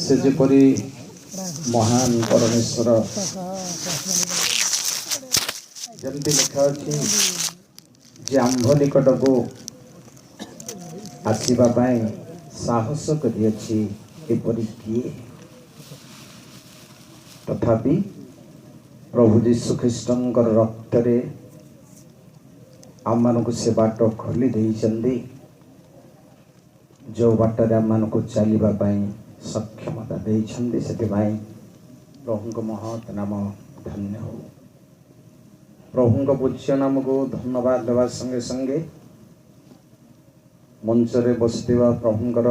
से जेपरी महान परमेश्वर जमती लिखा अच्छी जे आंभ निकट को आसवाई साहस करपरी किए तथापि प्रभु जीशु ख्रीष्टर रक्त आम मान से बाट खोली देइछन्ति जो बाटर आम मान चलवाई सक्षमता देइछन्ति सेथिबाई प्रभु महत् नाम धन्य हो। प्रभु पूज्य नाम को धन्यवाद देवा संगे संगे मंचरे बसुवा प्रभुंकर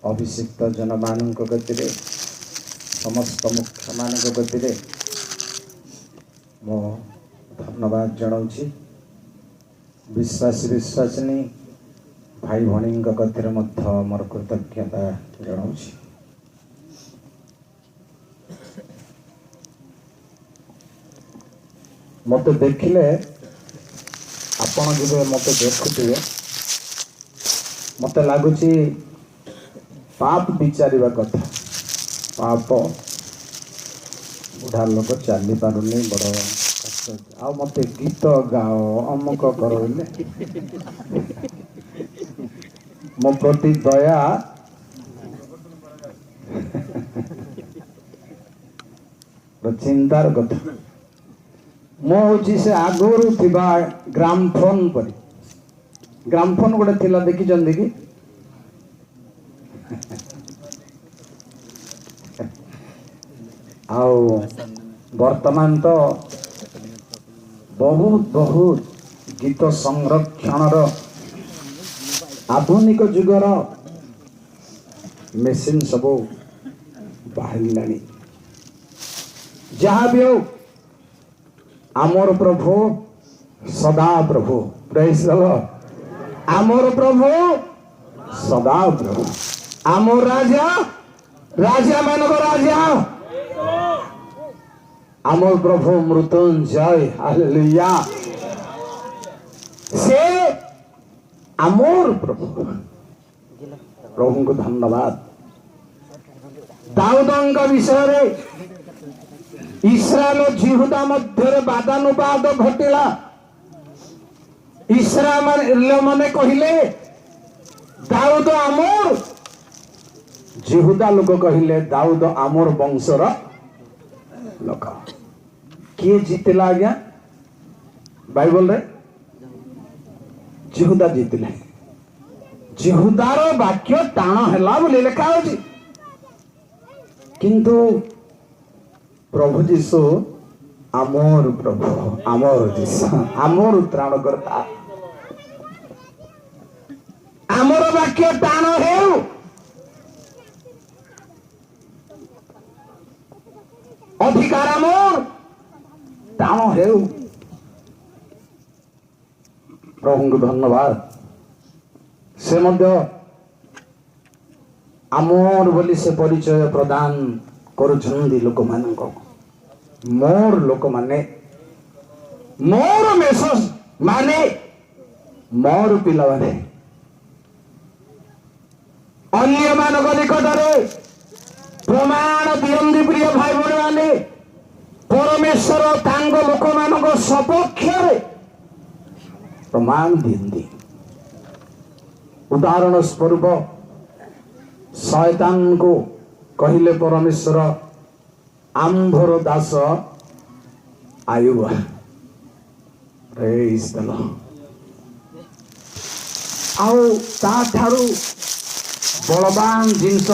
अभिषिक्त जन मान गति समस्त मुख्य मान गति मो धन्यवाद जनाऊँगी। विश्वासी विश्वासिनी भाई भणी गतिर मोर कृतज्ञता जनाऊँगी। मत देखिले आपण जब मत देखुए मत लगुच पाप विचार कथा पाप बुढ़ा लोक चली पारुनी बड़ कष्ट आ मत गीत गाओ अमुक कर मो प्रति दया चिंतार कथा मो हूँ से आगुरी थी ग्रामफोन पर ग्रामफोन गोटे थिला देखी कि आओ वर्तमान तो बहुत बहुत गीत संरक्षण आधुनिक जुगर मेसीन सब बाहर जहाँ भी हो आमर प्रभु सदा प्रभु प्रेज द लॉर्ड आमर प्रभु सदा प्रभु आमर राजा राजा मानक राजा आमर प्रभु मृत्युंजय हालेलुया से आमर प्रभु प्रभु को धन्यवाद। दाऊद विषय इस्राएल जिहुदा मध्य वादानुवाद घटिला। इस्राएल माने कहिले दाऊद आमर जिहुदा लोक कहिले दाऊद आमर वंशर लोक किए जीतला आज्ञा बाइबल रे जिहुदा जीतले जिहुदार वाक्य टाण हैला बोली लिखा होची किंतु प्रभु जीशु आमर प्रभु आमर जीशु आमर त्राणकर्ता आमर वाक्य टाण हेउ अधिकार आमर टाण हेउ प्रभु को धन्यवाद। से मध्य आमर बोली से परिचय प्रदान करुछन्ति लोक मानक मोर लोक माने मोर मेसस माने मोर पिला माने अन्य मानक निकटरे प्रमाण दियन्ति प्रिय भाई भणी माने परमेश्वर तांग लोक मानक सपक्षरे प्रमाण दियन्ति। उदाहरण स्वरूप शैतान को कहिले परमेश्वर आंभर दास आयुब प्रेज द लॉर्ड आउ ता थारु बलवान जिनस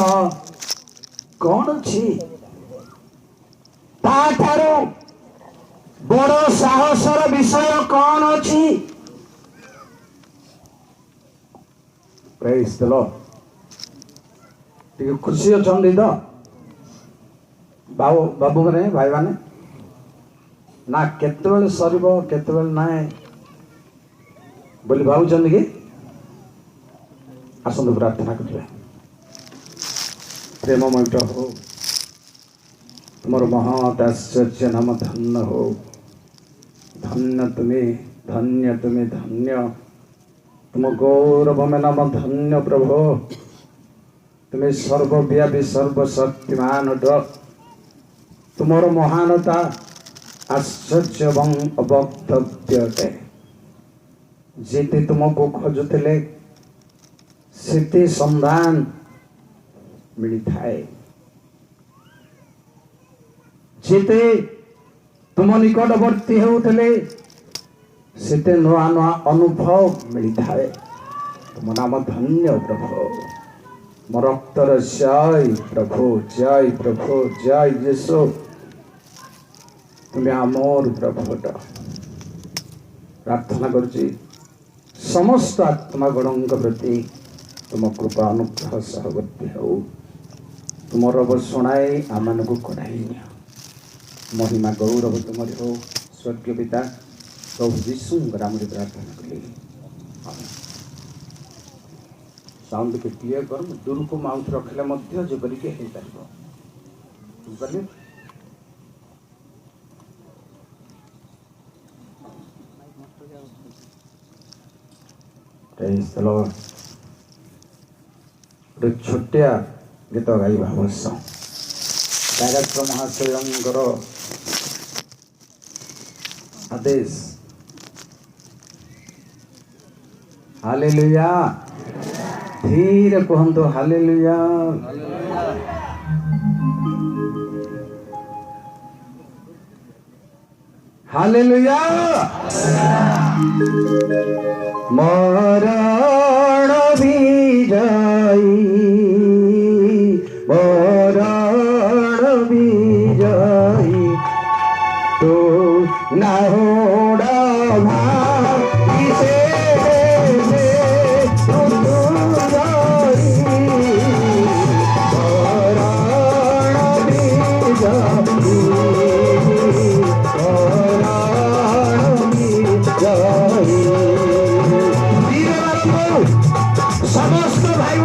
कौन अछि ता थारु बड़ साहसर विषय कौन अछि प्रेज द लॉर्ड खुशी अच्छा तो बाबू बाबू मैंने भाई मैंने ना केतबेले सरीब केतबेले ना बोली भावुं कि आसतु प्रार्थना करें। प्रेममय हो तुमर महत आश्चर्य नाम धन्य हो धन्य तुम्हें धन्य तुम गौरव में नाम धन्य प्रभु तुम्हें सर्वव्यापी सर्वशक्तिमान अट। तुमर महानता आश्चर्य एवं अवक्तव्य अटे। जेते तुमको खोजुले सेते संधान मिली थाए। जेते तुम निकटवर्ती होते सेते नुआ नुआ अनुभव मिली थाए। तुम नाम धन्य प्रभु। मो रक्तर जय प्रभु, जय प्रभु, जय यीशु। तुम्हें आमोर प्रभु प्रार्थना करुची समस्त आत्मा गण प्रति तुम कृपा अनुग्रह सहवर्ती हो। तुम रब शुणाई आम को कढ़ाई महिमा गौरव तुमरी हो। स्वर्गीय पिता प्रभु यीशु नाम प्रार्थना कली। साउंड के क्लियर कर। दूर को माउथ रखले मध्य जेपरि के हे पारबो। बुझले प्रेज द लॉर्ड। एक छोटिया गीत गाइबा अवश्य। डायरेक्टर महाशयंकर आदेश। हालेलुया। धीरे कहतो हालेलुया। हालेलुया। मरण विजयी, मरण विजयी तो ना होड़ा भाई से समस्त भाई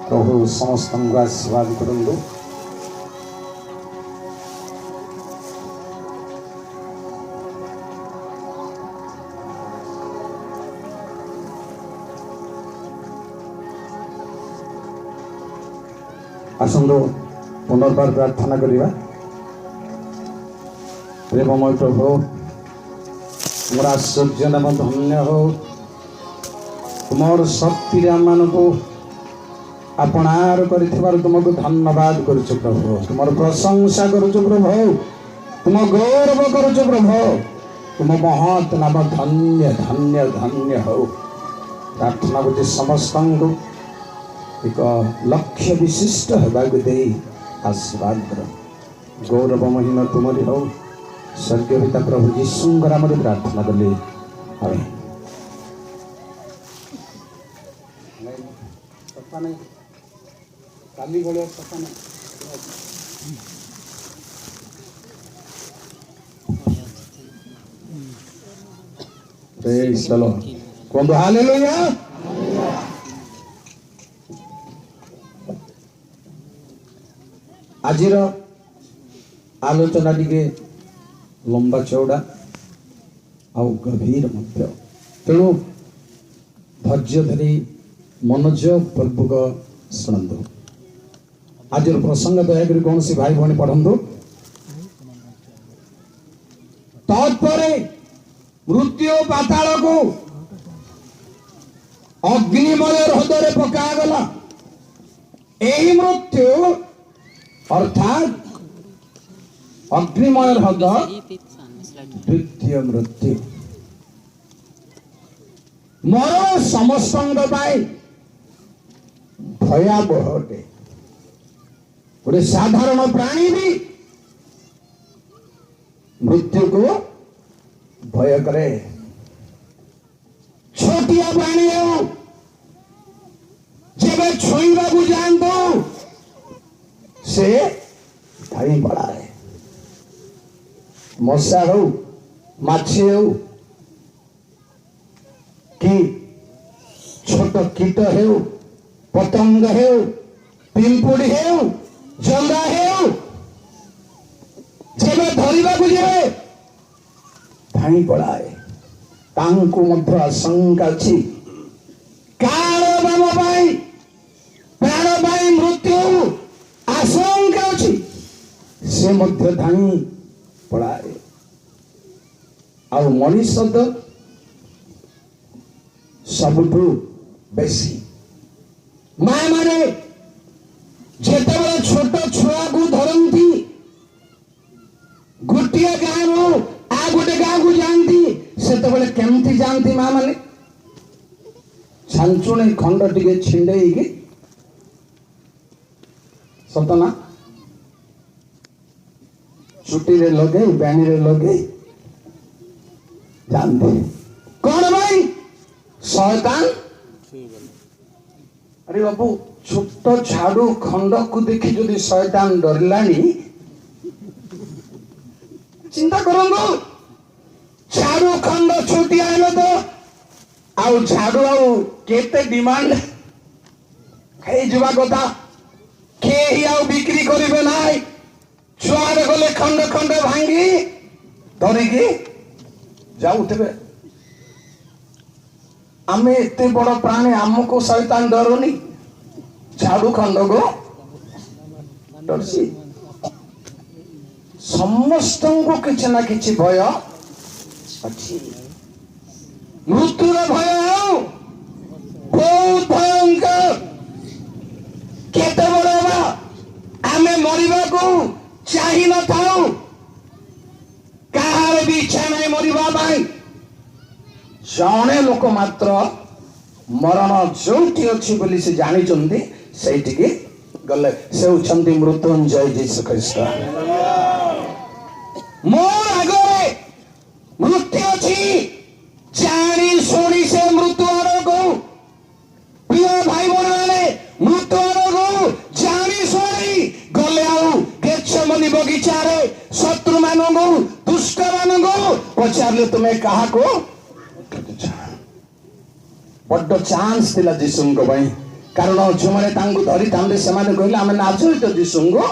प्रभु समस्त आशीर्वाद करंतु। आसंतु पुनर्बार प्रार्थना करिबा। प्रेममय प्रभु मोर आश्चर्य नाम धन्य हो, तुमर शक्ति मान को आपणार कर तुमको धन्यवाद करुचु प्रभु, तुम प्रशंसा करुचु प्रभु, तुम गौरव करुचु प्रभु, तुम महत नाम धन्य धन्य धन्य हो। प्रार्थना करते समस्त एक लक्ष्य विशिष्ट होगाक दे आशीर्वाद कर। गौरव महिमा तुमरी हो। स्वर्गीय पिता प्रभु यीशुंकर नाम प्रार्थना कले आमेन। काली बड़े सफा नहीं प्रेज द लॉर्ड। कौन हालेलुया। आजिर आलोचना टिके लंबा चौड़ा आउ गभीर मध्य, तेणु धैर्य धरी मनोयोग पूर्वक शुणु। आज प्रसंग दयाकोरी कौन सी भाई भौणी पढ़ु। तत्परे मृत्यु पाताल को अग्निमय हृदय पकागला। यही मृत्यु अर्थात अग्निमय हृदय द्वितीय मृत्यु। मर समस्त भयावह अटे। गोटे साधारण प्राणी भी मृत्यु को भय करे। छोटिया प्राणी हो जब छुईबा को जानतो से धाई पड़ा है। मशा हो माछी हो कि छोट कीट हो पतंग हो पिंपुड़ी हेउ जंगा हेउ जेबे धरिबा को जेबे धाई पड़ाए तांको मध्य आशंका अछि काल बाम पाई प्राण पाई मृत्यु आशंका अछि से मध्य धाई पड़ाए आ मनीष तो सबुठू बेसी माँ माने जेतेबेले छोट छुआ को धरती गोटे गाँव आ गोटे गाँव को जाती सेतेबेले केमती जानती माँ माने छांचुणी खंड टिके छिंडे की सतना छुट्टी रे लगे बैनी रे लगे जानते कौन भाई शैतान अरे बाबू छोट झाड़ू खंड को देखी जो शैतान डरलानी चिंता करूंगो झाड़ू खंड छुट्टी आइल तो आउ झाड़ू आउ केते डिमांड खाई जुवा कथा के ही आउ बिक्री करिवे नाई छुआरे गले खंड खंड भांगी धरिकी जाऊे आमे एते बड़ प्राणी आमको शैतान डरुनी झाड़ू खंड को डरसी समस्त को किसी ना किसी भय अच्छी मृत्युर भय बहुत भयंकर केते बड़ा आमे मरिबा को चाहि न थाऊ कहार भी इच्छा नहीं मरिबा भाई जने लोक मात्र मरण जोटी अच्छी बोली से जानी चंदी सेठी के गले से उछंती मृत्युंजय जीसु ख्रीस्ट मोर आगरे मृत्यु अच्छी जानी सुनी से मृत्यु आरोग प्रिय भाई बने मृत्यु आरोग जानी सुनी गले आउ गेत्सेमनी बगीचा रे शत्रु मानंगु दुष्ट मानंगु पचारले तुम्हें कहा को बड़ चांस थिला जीसुंको भाई कारण जो मैंने धरी था से कहले आम नाजरित जीसुंको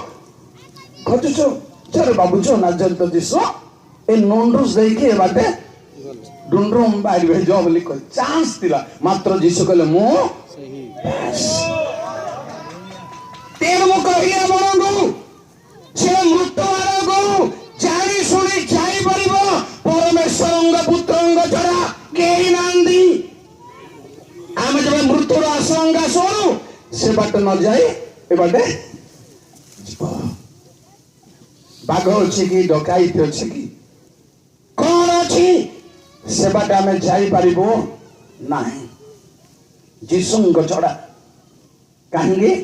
खोजुचु चल बाबू जो नाजरित जीसु ए नोंडूस देखिए बाटे डुंड्रो बाहर भेज बोली चांस थिला मात्र जीसु कहले मु तेन मु कहिया बनंगु से मृत्यु आरोगु जानी सुनी जाई परिबो परमेश्वरंग पुत्रंग छड़ा केही नांदी आमे जब मृत्युर आशंका शुणु से बाट न जाए ए बाटे बाघ अच्छी कि डकाइत अच्छी कि कौन अच्छी से बाटे आमे जाई पारिबो नाही जीसुंग छड़ा कहीं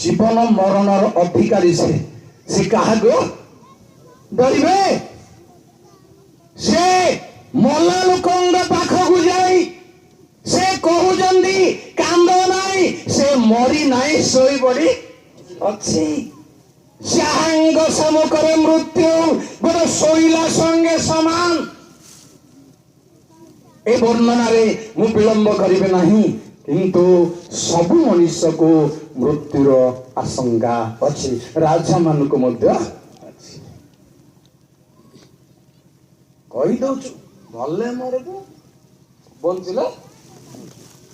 जीवन मरणर अधिकारी से काहाको डरिबे से मल्ला लोकंग पाखकु जाई से कहउजंदी कांदो नाई से मरी नाई सोई पड़ी अच्छी जाहांग सम्मुखरे मृत्यु गोटे शोइला संगे समान ए वर्णना रे मु विलंब करिबे नाही किंतु सब मनुष्य को मृत्युर आशंका अच्छी राजा मान को मध्य कही दउछु भले मोरे को बंचिला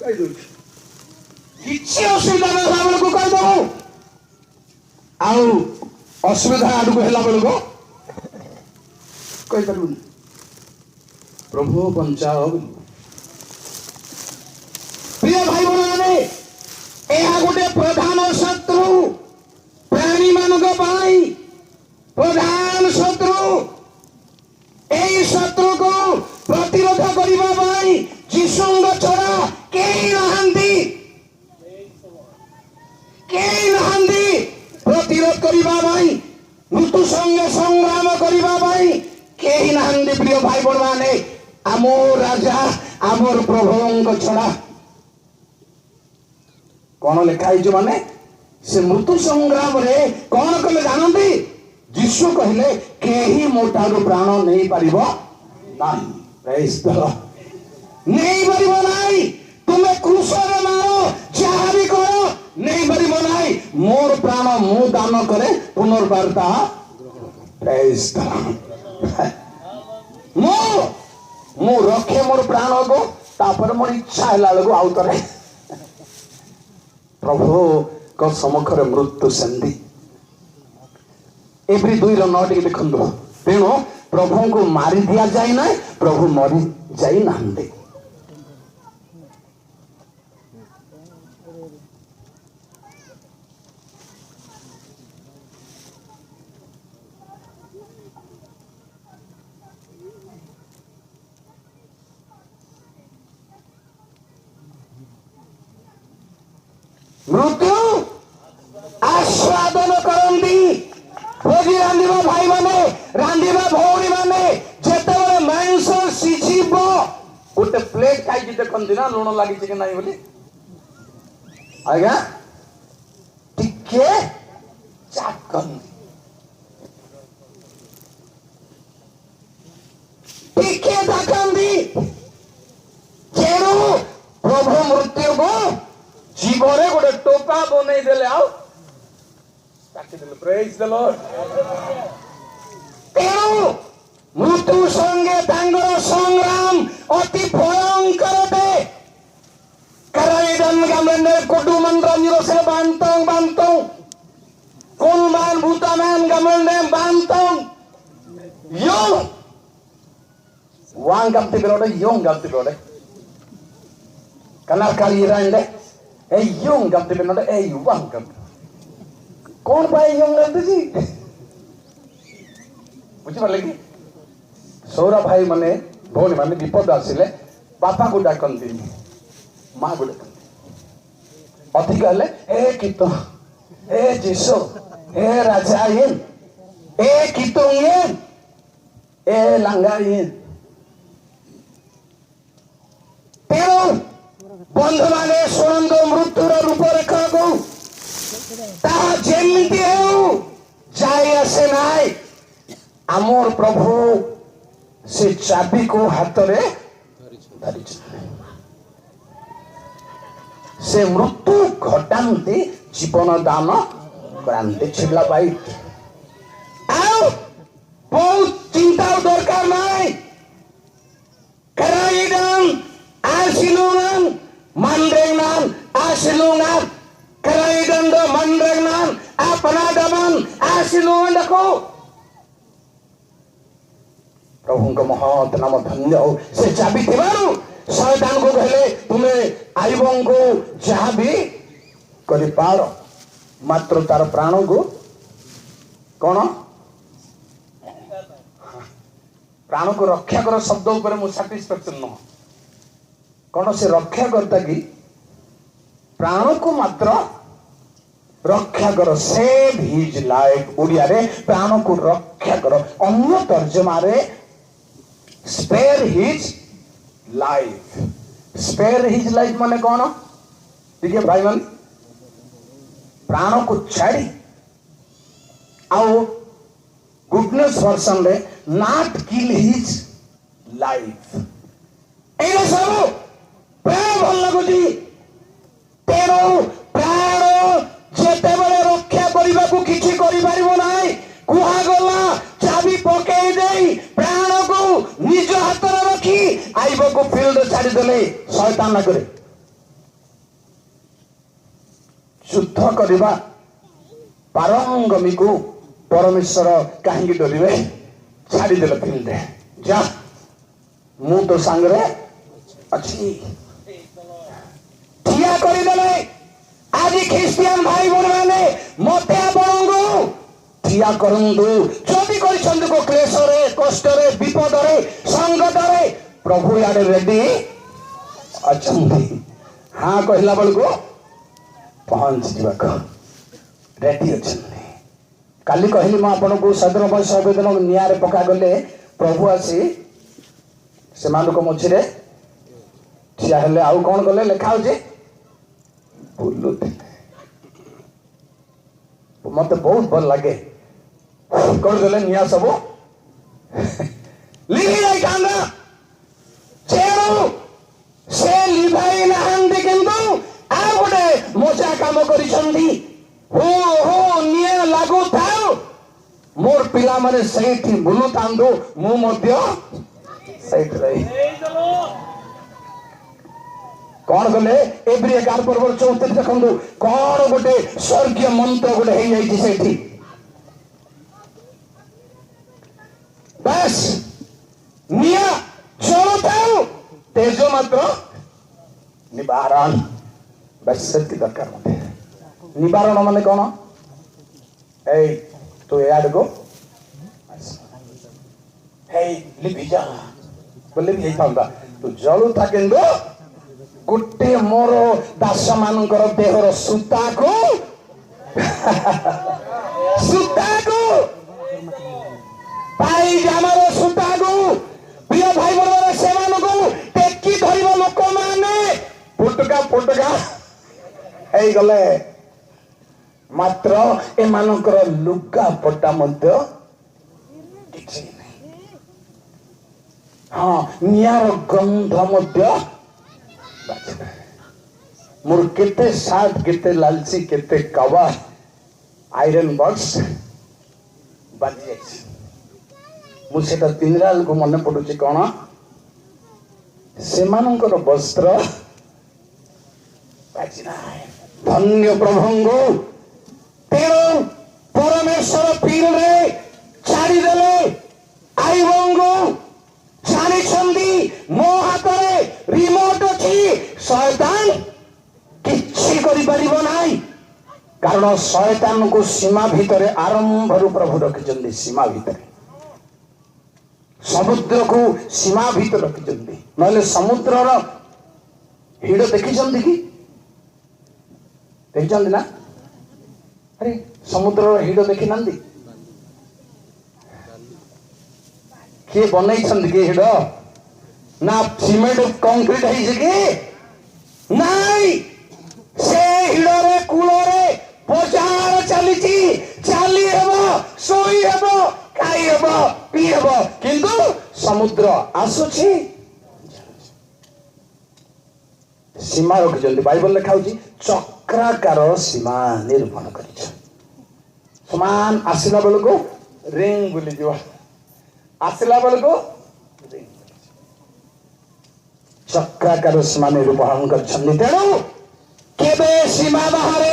कही दउछु किछि असुविधा होला बेल को कहि दउ आउ असुविधा आडू को होला बेल को कहि परबुनी प्रभु बंचाओ प्रिय भाई बहन यह गोटे प्रधान शत्रु प्राणी मान प्रधान शत्रु यही शत्रु को प्रतिरोध करने जीशुंग छड़ा कई नहांती प्रतिरोध करने मृत्यु संगे संग्राम करने कई नहांती प्रिय भाई बड़ माने आमर राजा आमर प्रभु छड़ा कौन लिखाई जो माने से मृत्यु संग्राम रे कौन कले जानती जीशु कहले केही मोटारू प्राण नहीं पारिबो नाही प्रेज द लॉर्ड नहीं पारिबो नाही तुमे क्रूस रे मारो जहां भी करो नहीं पारिबो नाही मोर प्राण मु दान करे पुनर्बार ताहा प्रेज मु रखे मोर प्राण को तापर मोर इच्छा है बेलू आउ थे प्रभु को सम्मुखें मृत्यु सेंदी एवरी 2:9 देखु तेणु प्रभु को मारी दिया जाए ना प्रभु मरी जाई नांदे मृत्यु आस्वादन करती भोजी रांधिबा भाई माने रांधिबा भौणी माने जेतेबेले मांस सिझिबो गोटे प्लेट खाई देखती ना लुण लगी कि नहीं बोली आज्ञा टिके चाकंदी टिके चाकंदी तेणु प्रभु मृत्यु को जीवने गोटे टोपा बनई देले आउ प्रेज द लॉर्ड तेणु मृत्यु संगे तांगर संग्राम अति भयंकर दे कराइदन गमने कुडुमन रंजरो से बांतों कुलमान भूतामान गमने बांतों यो वांग गमती बिरोडे यों गमती बिरोडे कनार काली रांडे ए यों गमती बिरोडे ए वांग गमती कौन पाए यों गमती जी बुझी पाले कि सौरा भाई माने भौणी माने विपद आसिले बापा को डाकती माँ को डाकती अधिक हेले ए कितो ए जीसो ए राजा ये ए कितो ये ए लांगा ये तेरो बंधु माने शुणंदो मृत्युर रूपरेखा को ता जेमिति हेउ जाय आसे नाय आमोर प्रभु से चाबी को हाथ रे धरी से मृत्यु घटाती जीवन दान करांती छिला भाई आओ बहुत चिंता दरकार नाई कराइडन आसिलुनान मंद्रेगनान आसिलुनान कराइडन दो मंद्रेगनान अपना दमन आसिलुनान देखो प्रभु को महत नाम धन्य हो से चाबी थिबारु शैतान को कहले तुम्हें आईबों को जहाँ भी करि पारो मात्र तार प्राण को कौन प्राण को रक्षा कर शब्द ऊपर मु सैटिस्फैक्शन न कौन से रक्षा करता कि प्राण को मात्र रक्षा कर सेव हिज लाइफ ओडिया रे प्राण को रक्षा कर अन्य तर्जमा रे spare his life spare his life माने कौन ठीक है भाई मान प्राण को छाड़ी आओ गुडनेस वर्सन रे नॉट किल हिज लाइफ एने सब प्राण भल लगुची तेरो प्राण जेते बेले रक्षा करबा को किछि करि पारिबो नाही कुहा गला चाबी पकेई देई प्राण को निज हाथ रे रखी आइबो को फील्ड छाड़ी देले शैतान ना करे शुद्ध करबा पारंगमी को परमेश्वर काहे डरिबे छाड़ी देले फील्ड जा मु तो संग रे अछि ठिया करि देले आज ख्रिस्टियन भाई बोल माने मते आपनको ठिया करंदु जदि करिसंदु को क्लेश रे कष्ट रे विपद रे संकट रे प्रभु याडे रेडी अछंती हां कहला बळको पहुंच जीवा को रेडी अछंती काली कहली म आपनको सदन पर संवेदन नियारे पका गले प्रभु आसी से मानको मछरे ठिया हेले आउ कोन गले लेखा हो जे बुलुते मत बहुत भल लगे कर देले निया सब लिखी जाई कांदा चेरो से लिभाई नहांदी किंतु आ गोटे मजा काम करी मोर पिला माने सही बुलु थांदो मु मध्य सही रही कौन गले एवरी 11 पर्व 34 देखंदु कौन गोटे स्वर्गीय मंत्र गोटे हे जाई सेठी बस निया जल थाउ तेज मात्र निवारण बस सेति दरकार मते निवारण माने कौन ए तू याद को हे लिपि जा बोले भी थांदा तू जल थाकेंदो गोटे मोर दास मानकर देहर सूता को पाइजामार सूता को प्रिय भाई बहन से टेकी धर लोक मैंने फुटका फुटका हो गले मात्र एमानकर लुगा पटा मध्य हाँ नियार गंध मध्य मोर केते साथ केते लालची केते कवा आयरन बॉक्स बाजी जाइए मुझे तीन राल को मन पड़ुची कौन से वस्त्र धन्य प्रभु तेणु परमेश्वर पीर रे छाड़देले आईबंगु जानी मो हाथ में रिमोट अच्छी शैतान किछि करि परिबो नाही कारण शैतान को सीमा भितर आरंभ रु प्रभु रखिचंदी सीमा भितर समुद्र को सीमा भितर रखिचंदी नले समुद्र रो हिड़ देखिचंदी कि देखिचंदी ना अरे समुद्र रो हिड़ देखि नंदी के बनई छंदी के हिड़ ना सीमेंट कंक्रीट है कि नाई से हिड़रे कूलरे बजार चली चली सोई खाई पी किंतु समुद्र आसुची सीमा रखिଛନ୍ତି बाइबल लिखा होची चक्राकार सीमा निर्माण कर समान आसला बेल को रिंग बुली जो आसला बेल को चक्राकार सीमा निर्माण कर तेणु केबे सीमा बाहर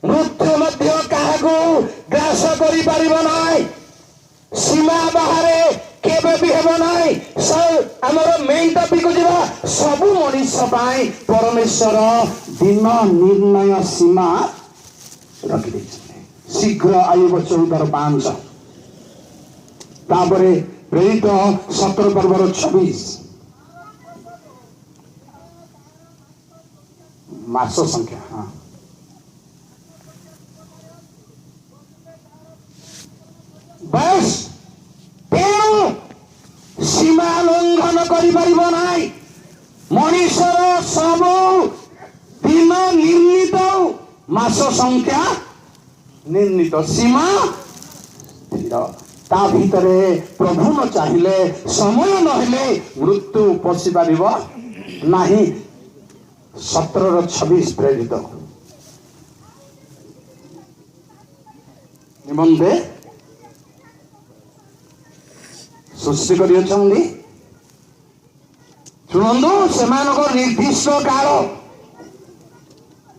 मृत्यु मध्य काहाकू ग्रास करि परिबो नाही सीमा बाहर केबे भी हेबो नाही सब हमर मेन टॉपिक को जिबा सब मनुष्य पाई परमेश्वर दिन निर्णय सीमा रखि दैछे शीघ्र आयुब 14:5 तापरे प्रेरित 17 पर्वर 26 मास संख्या हाँ बस तेणु सीमा लंघन करिपरिबो नाही मनुष्यर सब दिन निर्णीत मास संख्या निर्णीत सीमा ता भितरे प्रभु न चाहिए समय नहेले मृत्यु पशि पारिबो नाही 17:26 प्रेरित निमंते सृष्टि करियछंदी शुणु से निर्दिष्ट काल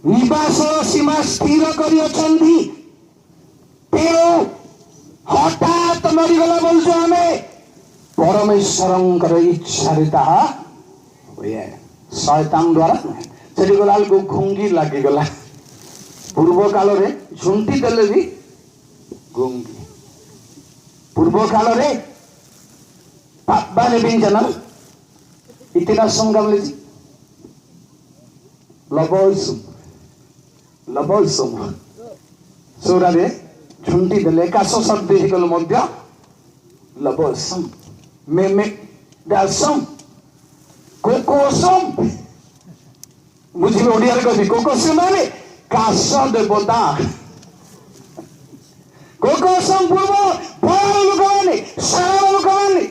निवास सीमा स्थिर करियछंदी तेणु हठात मरीगला बोलছো आमे परमेश्वरंकर इच्छा ताहा हुए शैतान द्वारा सेठी गला को घुंगी लगी गला पूर्व काल रे झुंटी देले भी घुंगी पूर्व काल रे पापबाने बिंजन इतना संगम लेजी लबोसुम सोरा रे झुंटी देले कासो शब्द ही गल मध्य लबोसुम मे दासम कोकोसम मुझे ओडिया रे कहबी कोकोसम माने कास देवता कोकोसम पूर्व बड़ लोक माने सारा लोक माने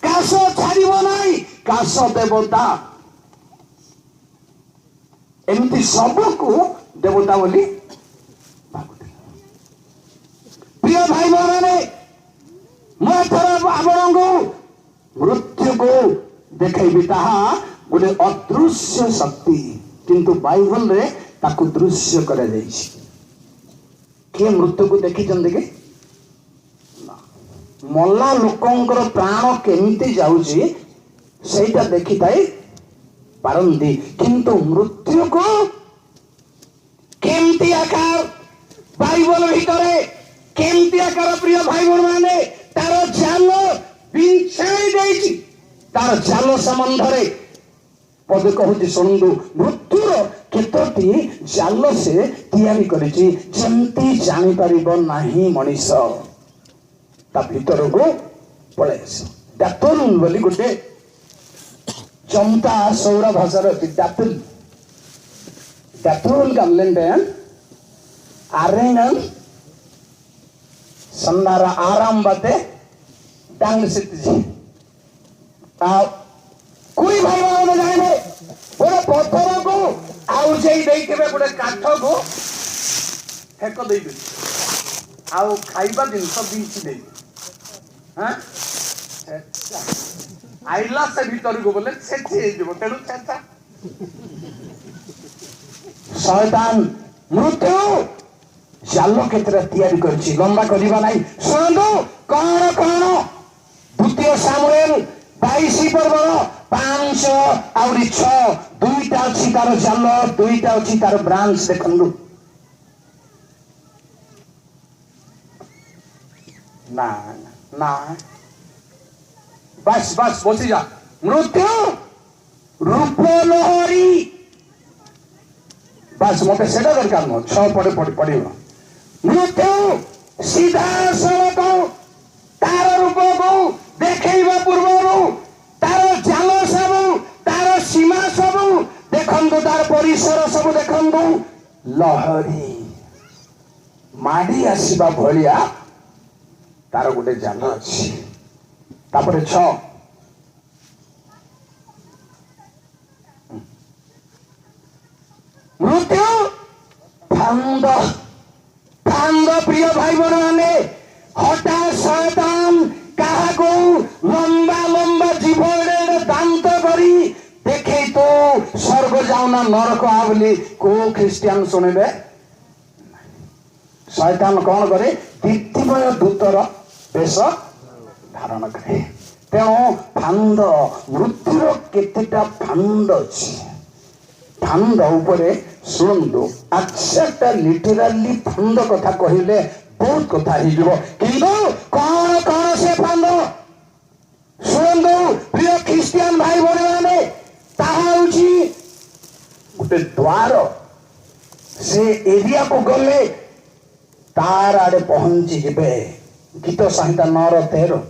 कास छाड़िबो नाही कास देवता एमती सबको देवता बोली प्रिय भाई बहन थर आपण को मृत्यु को देखैबी ताहा गोटे अदृश्य शक्ति किंतु बाइबल रे ताकू दृश्य करा जाइछि। किए मृत्यु को देखी चंदे के मल्ला लोकंकर प्राण केमिति जाउछि सेटा देखि ताई पारंदी किंतु मृत्यु को केमिति आकार बाइबल भितरे केमिति आकार प्रिय भाई बहन माने तार जाल बिछाई देछि। तार जाल संबंधरे पद कहूँ शुणु मृत्युर केतोटी जाल से तैयारी करिछि जंती जानी परिबो नाही मनीष ता भीतर को पळे डातुल बोली गोटे चमता सौर भाषा डातुल डातुल गामलेंडेन आरेनन सन्नारा आराम बाते डांग सिद्धि कोई भाई बहन जाने गोटे पत्थर को आउजे गोटे काठ को हेक दे आउ खाइबा जिनस बीच दे आइला से भीतर को बोले तेणु चेचा शैतान मृत्यु जाल केतरा तैयारी करछि लंबा करबा नाही। सुनंदु कौन कौन द्वितीय सामुएल 22 पर्व 5 आउरी 6 दुईटा अछि तार जाल दुईटा अछि तार ब्रांच देखंदु ना ना बस बस बसी जा मृत्यु रूप लहरी बस मते सेटा दरकार न 6 पड़े पड़ियो मृत्यु सीधा सड़क तार रूप को देखैबा पूर्व तार जाल सब तार सीमा सब देखंदु तार परिसर सब देखंदु लहरी माडी आसीबा भलिया तार गोटे जाल अछि। तापरे 6 मृत्यु फांद फांद प्रिय भाई बहन माने हटा शैतान कहा को लंबा लंबा जीवन दांत करी देखे तो स्वर्ग जाऊना नरक आवली को ख्रिस्टियन सुनिबे। शैतान कौन करे दीप्तिमय दूतर वेश धारण करे तेणु फांद मृत्युर केतेटा फांद अछि फांद उपरे शुणु एक्चुअली लिटराली फांद कथा कहिले बहुत कथा हिजो किंतु कौन कौन से फांद शुणु प्रिय ख्रिस्टियन भाई बहन माने ताहा होछि गोटे द्वार से एरिया को गले तार आड़े पहुंची जिबे गीत संहिता 9:13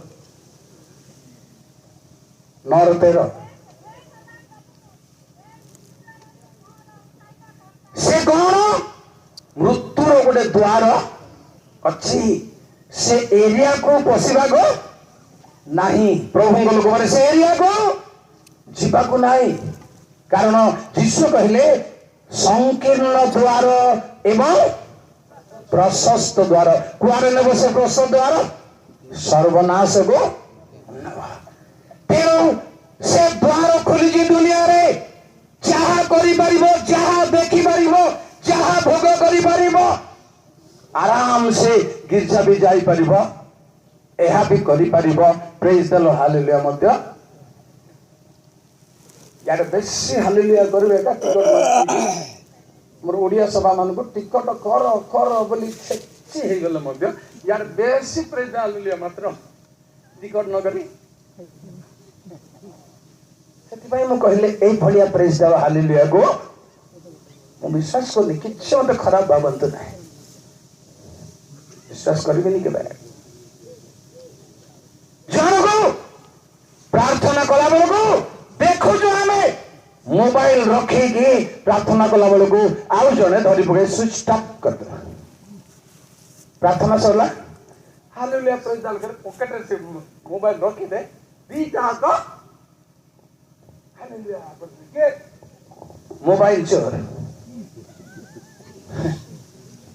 से कौन मृत्युर गोटे द्वार अच्छी से एरिया को पशिबा को नहीं प्रभु लोक माने से एरिया को जीवा को नहीं कारण यीशु कहले संकीर्ण द्वार एवं प्रशस्त द्वार कुआरे नेब से प्रशस्त द्वार सर्वनाश को तेणु से द्वार खोली दुनिया रे जहा करि परिबो जहा देखि परिबो जहा भोग करि परिबो आराम से गिरजा भी जाई परिबो एहा भी करि परिबो प्रेज द लॉर्ड हालेलुया मध्य यार बेसी हालेलुया करबे का टिकट मोर ओडिया सभा मान को टिकट कर कर बोली छेची हे गले मध्य यार बेसी प्रेज द हालेलुया मात्र टिकट न करी से कहले ए भलिया प्रेज द हालेलुया को मो विश्वास को किसी मत खराब भावंतु ना विश्वास करेंगे के जन को प्रार्थना कला बेल को देखु जो हमें मोबाइल रखे कि प्रार्थना कला बेल को आउ जने धरी पके स्विच ऑफ कर दे प्रार्थना सरला हालेलुया प्रेज डाल कर पॉकेट से मोबाइल रखी दे बीटा को मोबाइल चोर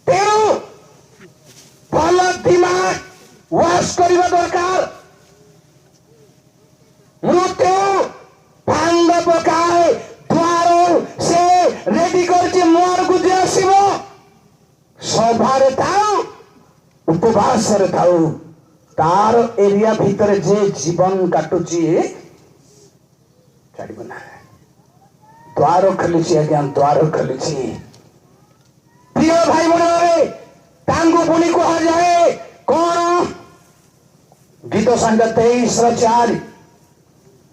तेणु भल दिमाग वाश करने दरकार उपवास थाऊ तार एरिया भितर जे जीवन काटुची छाड़ब ना द्वार खोली आज्ञा द्वार खोली प्रिय भाई बहन पुणी कह जाए कौन गीत संख्या 23:4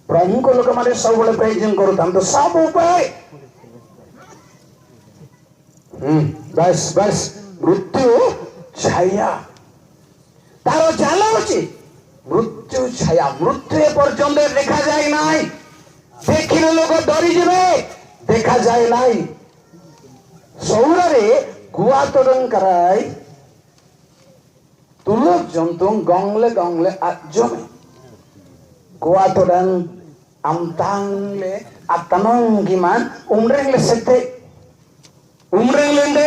प्रभु को लोक मैंने सब प्रेजिंग करूँ सब उपाय बस बस मृत्यु छाया तार जाल अच्छी मृत्यु छाया मृत्यु पर्यंत देखा जाए ना देखिले लोक डरी जाए देखा जाए ना सौर गुआ तोरण कराई तुलो जंतु गंगले गंगले जमे गुआ तोरण amtangle atanongiman umrengle sete umrengle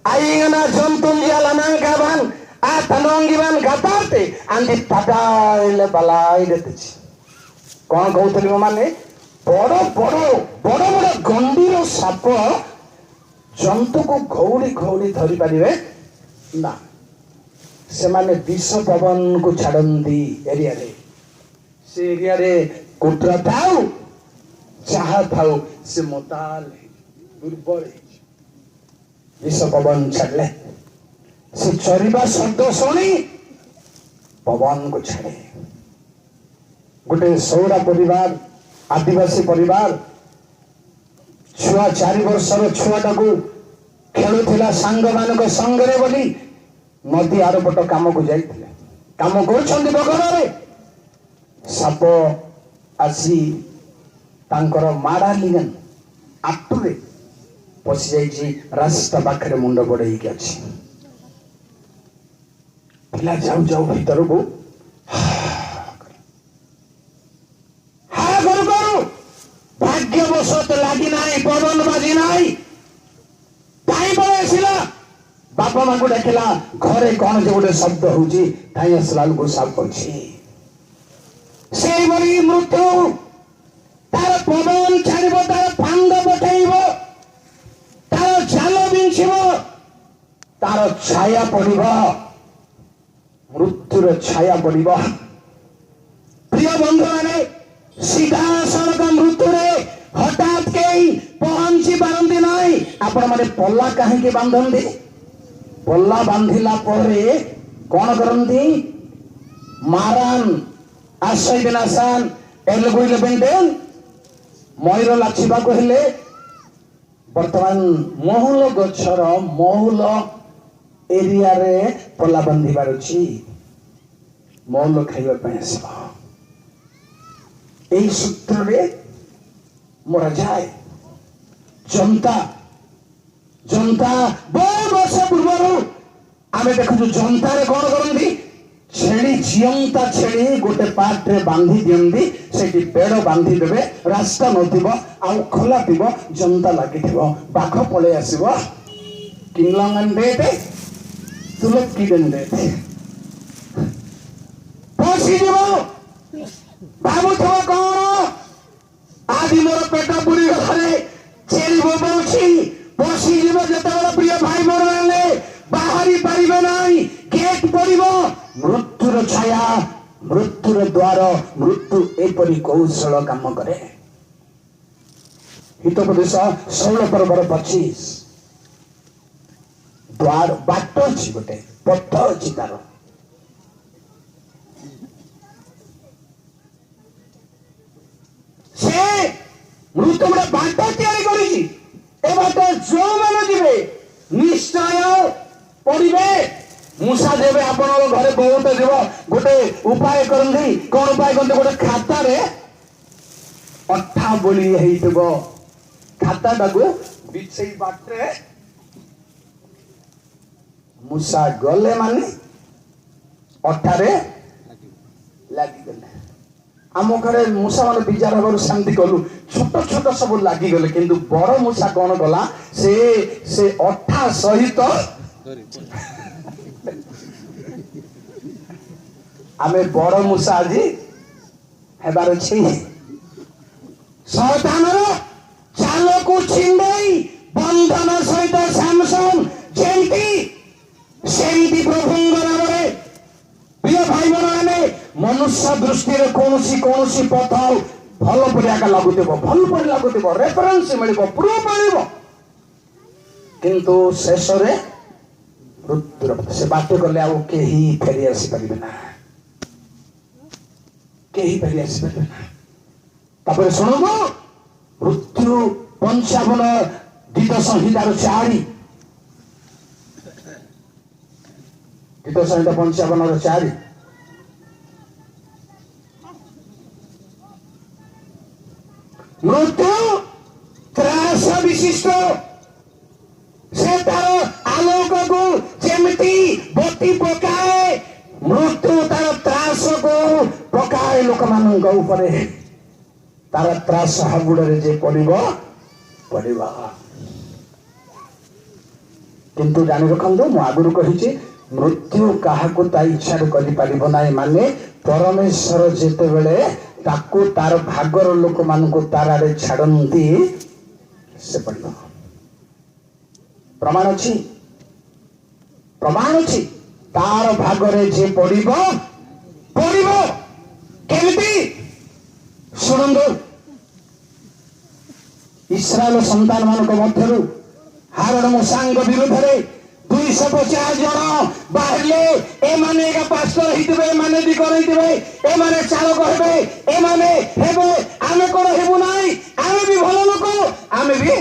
aingana jontum jalanang kaban atanongiman gatarte andi tadaile balai deteci kon कहउतली माने बड़ बड़ बड़ बड़ गंभीर साप जंतु को घौड़ी घौड़ी धरी पारे ना से माने विष पवन को छाड़ती एरिया रे से एरिया रे कुट्रा थाउ चाह थाउ से मोताल दुर्बल विष पवन छाड़े से चरिबा शब्द शुणी पवन को छाड़े गोटे सौरा परिवार आदिवासी परिवार छुआ 4 वर्षर छुआटा को खेलुला सांग मान संगे बोली नदी आरपट काम को जाइए काम कर बगल साप आसी तांकर माड़ा लिगन आटुरे पशि जाइए रास्ता पाखे मुंड बड़े अच्छी पिला जाऊ जाऊ भीतर को भाग्यवशत लगी ना पवन बाजी ना बापा माँ को डाकिला घरे कौन जो गोटे शब्द होसला को साप से मृत्यु तार पवन छाड़ तार फांद पठेब तार जाल बिछब तार छाया पड़ मृत्युर छाया पड़ प्रिय बंधु मैंने सीधा सड़क मृत्यु हठात कहीं पहुंची पारती ना आपण मैंने पल्ला कहीं बांधती पल्ला बांधिला परे कौन करती मारान आश्रय विनाशान एलगुइल बेंटेन मयूर लाचिबा को हेले वर्तमान महूल गछर महूल एरिया रे पल्ला बांधिबार अछि महूल खाइबा पय आसीबा এই সূত্রে মরা যায় জনতা জনতা বহু বর্ষ পূর্বରୁ ଆମେ ଦେଖୁଛୁ ଜନତାରେ କଣ କରନ୍ତି ଛେଳି ଜିଅନ୍ତା ଛେଳି ଗୋଟେ ପାଟରେ ବାନ୍ଧି ଦିଅନ୍ତି ସେଠି ବେଡ଼ ବାନ୍ଧି ଦେବେ ରାସ୍ତା ନଥିବ ଆଉ ଖୋଲା ଥିବ ଜନତା ଲାଗିଥିବ ବାଘ ପଳେଇ ଆସିବ କିନଲଙ୍ଗନ ଦେତେ ତୁଲ କିଡେନ ଦେତେ ପଶିଯିବ ଭାବୁଥିବ କଣ ଆଜି ମୋର ପେଟ ପୁରୀ ଘରେ ଛେଳି ବୋବଉଛି ପଶିଯିବ ଯେତେବେଳେ ପ୍ରିୟ ଭାଇ ମାନେ ବାହାରି ପାରିବେ ନାହିଁ ଗେଟ୍ ପଡ଼ିବ ମୃତ୍ୟୁର ଛାୟା ମୃତ୍ୟୁର ଦ୍ୱାର ମୃତ୍ୟୁ ଏପରି କୌଶଳ କାମ କରେ ହିତୋପଦେଶ 16 ପର୍ବର 25 ଦ୍ୱାର ବାଟ ଅଛି ଗୋଟେ ପଥ ଅଛି ତାର से मृत्यु गोटे बाट या जो मैंने जीवे निश्चय पड़े मूषा देवे आपण घरे बहुत जीव गोटे उपाय करती कौन उपाय करते गोटे खाता रे अठा बोली खाता को बिछे बाटे मूषा गले माने अठारे लगिगले आम घरे मूषा मैंने विचार हबार शांति कलु छोट छोट सब लगिगले किंतु बड़ मूषा कौन कला से अठा सहित आमे बड़ मूषा आज हेबार अछि शैतानर चाल को छिंडई बंधन सहित सामसन जेंती सेंती प्रभुंगर मनुष्य दृष्टि कौन सी पथ भल पड़िया भल पड़ लगुव रेफरेन्स मिल प्रूफ मिल किंतु शेष मृत्युर से बाट गले आ फेरी आसी पारे ना कहीं फेरी आसी पारे ना तापर शुणु मृत्यु 55 गीत संहितार 4 गीत संहिता 55 4 मृत्यु त्रास विशिष्ट से तार आलोक को जेमती बत्ती पकाए मृत्यु तार त्रास को पकाए लोक मान तार त्रास हाबुड़े जे पड़िबा किंतु जानी रखु मु आगुरी कही मृत्यु क्या ता इच्छा कर माने परमेश्वर जेते बेले ताकू तार भागर लोक मान तार आड़े छाड़ती से पड़ो प्रमाण अच्छी तार भागरे जे पड़ो केमिति शुणु इस्राएल संतान मान मध्य हारण मूसांग विरुद्ध में 250 जन बाहर पास्टर होते दिकर होते चालक हेबे आमे कौन हेबू ना आमे भी भल लोक आमे भी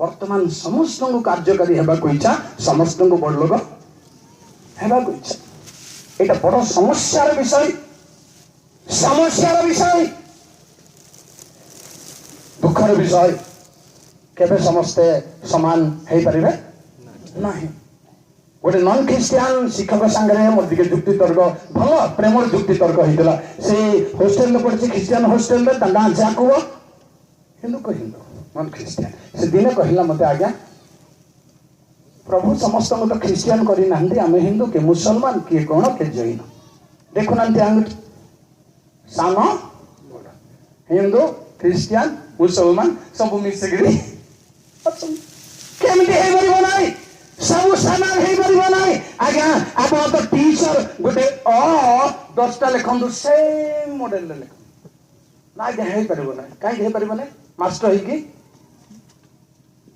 वर्तमान समस्त को कार्यकारी होगा इच्छा समस्त को बड़ लोक होगा इच्छा यहाँ बड़ समस्यार विषय दुखर विषय केबे समस्ते समान हो पारे ना गोटे नन ख्रिस्टियान शिक्षक सांगे मोर दिखे जुक्ति तर्क भल प्रेम जुक्ति तर्क होता से होस्टेल में पढ़ी ख्रिस्टियान होस्टेल में गाँ जाकुब हिंदू को हिंदू नन ख्रिस्टियान से दिने कहला मत आज्ञा प्रभु समस्त को तो ख्रिस्टियान करना आम हिंदू के मुसलमान किए कौन किए जैन देखुना आंगुठी सान हिंदू ख्रिस्टियान मुसलमान सब मिसिकी केमती सब सामान हो पार ना आज्ञा आप तो टीचर गोटे 10टा लिखु सेम मॉडल लिख ना आज्ञा हो पार ना कहीं हो पार ना मास्टर हो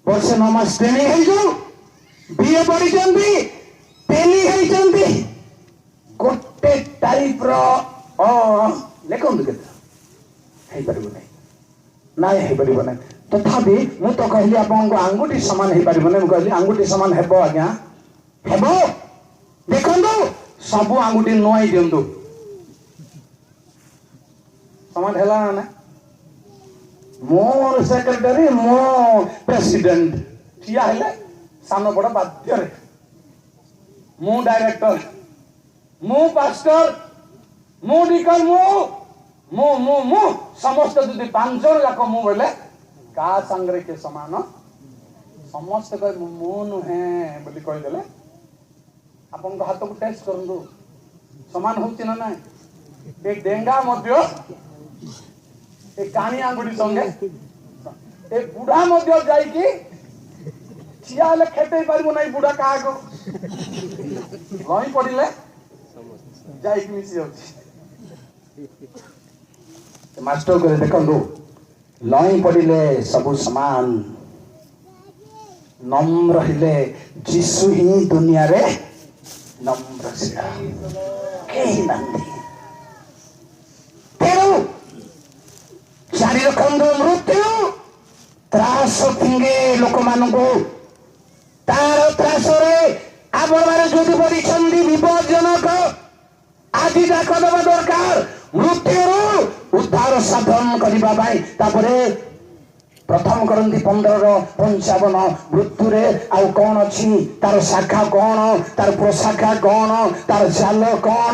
वर्षे 9 मास ट्रेनिंग हो बीए पढ़ी पेली होती गोटे टाइप लिखु के पार ना हो पार ना तथापि मु तो कहली आपको आंगुठी सामान हो पार ना कहली आंगुठी सामान हेब आज्ञा हेब देखु सब आंगुठी नुआई दिंतु सामान है ना मोर सेक्रेटरी मो प्रेसिडेंट ठिया हेले सान बड़ बाध्य मु डायरेक्टर मु पास्टर मु डिकन मु समस्त जदि 5 जन जाक मु बोले का संगे के समान समस्त कह मु नुहे बोली कहीदेले आपन हाथ को टेस्ट करंतु समान होची ना ना एक डेंगा मध्य एक कानी आंगुठी संगे एक बुढ़ा मध्य जाई की छिया ले खेते पारिबो नै बुढ़ा का को लई पड़िले जाई की मिसी होची मास्टर को देखंतु लई पड़िले सब समान नम्र हिले जीसु ही दुनिया रे नम्र से कहीं नंदी तेरू जारी रखंदो मृत्यु त्रास फिंगे लोक मान को तार त्रास रे आपण माने जोदी पड़ी छंदी विपज्जनक आदि जाक दबा दरकार मृत्यु उद्धार साधन करिबा भाई तापरे प्रथम करंती 15:55 मृत्यु रे आउ कौन अच्छी तार शाखा कौन तार प्रशाखा कौन तार जाल कौन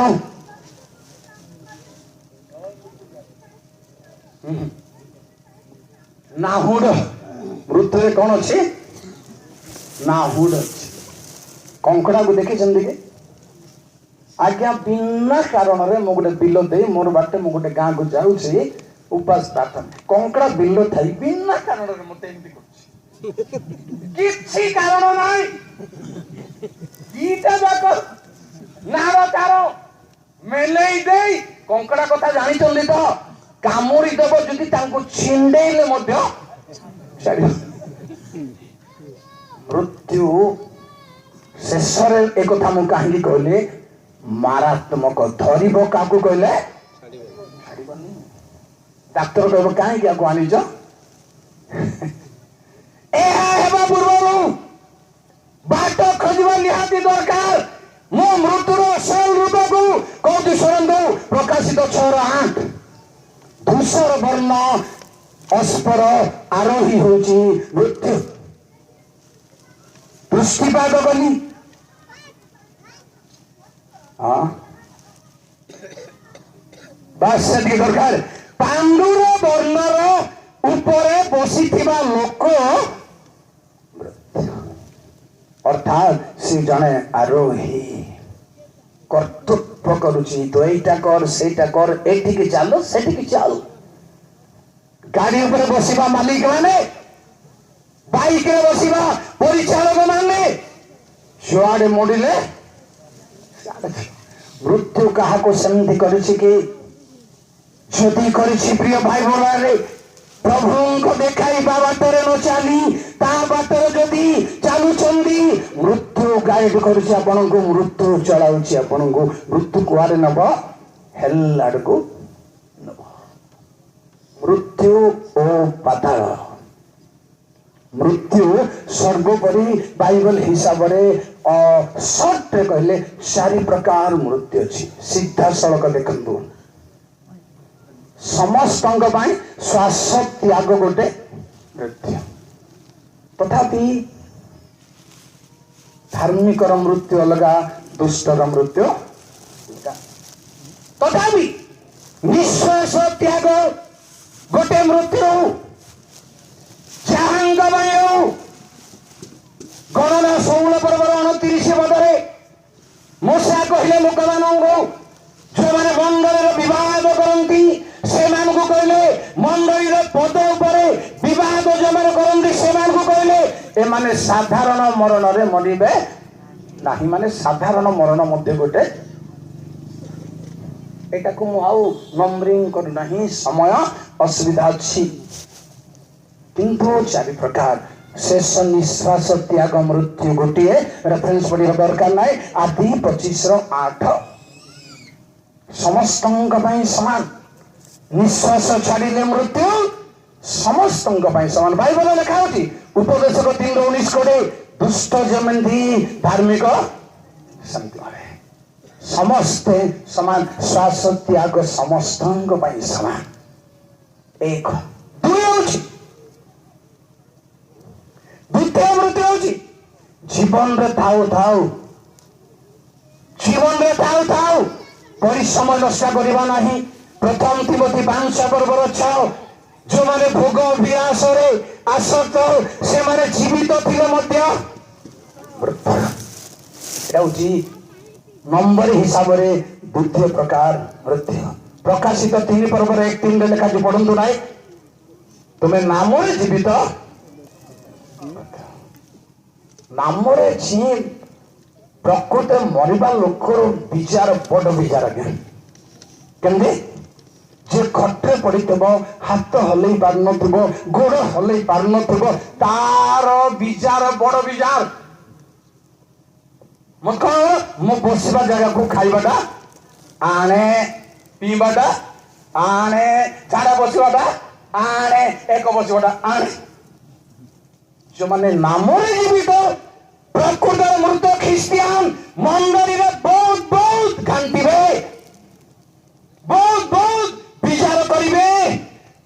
नाहुड मृत्यु रे कौन अच्छी नाहुड कंकड़ा को देखी के आज्ञा बिना कारण रे मो गोटे बिल दे मोर बाटे मो गोटे गाँ को जाऊँ उपास प्रार्थना कंकड़ा बिल थाई बिना कारण रे मते एमती करछि किछि कारण नाही दीटा जाक नार तार कंकड़ा कथा जानी तो कामुड़ी देव जदि छिंडेले मृत्यु शेष एक कथा मुझे कहीं कहले मारात्मक धरब क्या कहले डाक्तर कह कहीं आनीच पूर्व बाट खोजा निहाती दरकार मो मृत्युर असल रूप को कौतु शुणु प्रकाशित 6:8 धूसर वर्ण अस्पर आरोही होची मृत्यु दृष्टिपात कली बस से दरकार पांडुर वर्णर उपरे बसी लोक अर्थात से जड़े आरोही कर्तव्य करुची तो एटा कर सेटा कर एटिकी चल सेटिकी चल गाड़ी ऊपर बसिबा मालिक माने बाइक रे बसिबा परिचालक माने जुआड़े मोड़िले मृत्यु कहा को सेमती करिछि कि जदि करिछि प्रिय भाई बोलारे प्रभु को देखाई बाटरे न चली ता बाटरे जदि चालू चंदी मृत्यु गाइड करुछि आपन को मृत्यु चलाउछि आपन को मृत्यु कुआरे नब हेल आड़ को नब मृत्यु ओ पाताल मृत्यु सर्वोपरि बाइबल हिसाब रे शॉर्ट रे कहले 4 प्रकार मृत्यु अछि सीधा सड़क देखंतु समस्त श्वास त्याग गोटे मृत्यु तथापि धार्मिक मृत्यु अलगा दुष्टर मृत्यु तथापि निश्वास त्याग गोटे मृत्यु जहांग गणना 16 पर्वर 29 पदरे मूसा कहले लोक मानू जो मैंने मंडली विवाद करती से कहले मंडली पद उपरे विवाद जो मैंने करती से कहले ए साधारण मरण रे मरिबे नाही माने साधारण मरण मध्य गोटे एटा को मु आउ नंबरिंग करू नाही समय असुविधा अछि किंतु 4 प्रकार शेष निश्वास त्याग मृत्यु गोटे रेफरेंस पढ़िबा दरकार नाही आदि 25:8 समस्त समान निश्वास छाड़िले मृत्यु समस्त समान बाइबल लिखा होती उपदेशक 3:19 कोड़े दुष्ट जमती धार्मिक समस्ते समान श्वास त्याग समस्त समान एक द्वितीय मृत्यु होची जीवन रे थाउ थाउ जीवन रे थाउ थाउ परिश्रम नष्ट करवा नहीं प्रथम तिमोथी 5:6 जो माने भोग विलास रे आसक्त से माने जीवित थिले मध्य एटा होची नंबर हिसाब रे द्वितीय प्रकार मृत्यु प्रकाशित 3:1-3 रे लिखा जो पढंतु नाही तुमे नाम रे जीवित नाम रे छी प्रकृत मरिबा लोकर विचार बड़ विचार केंदे जे खटे पड़िथबो हाथ हलई पार नथबो गोड़ हलई पार नथबो तार विचार बड़ विचार मत मो बसिबा जगह को खाइबाटा आने पीबाटा आने चारा बसिबाटा आने एक बसिबाटा आने जो माने नाम रे जीवित प्रकृत मृत ख्रिस्टियान मंडली रे बहुत बहुत घांटीबे बहुत बहुत विचार करिवे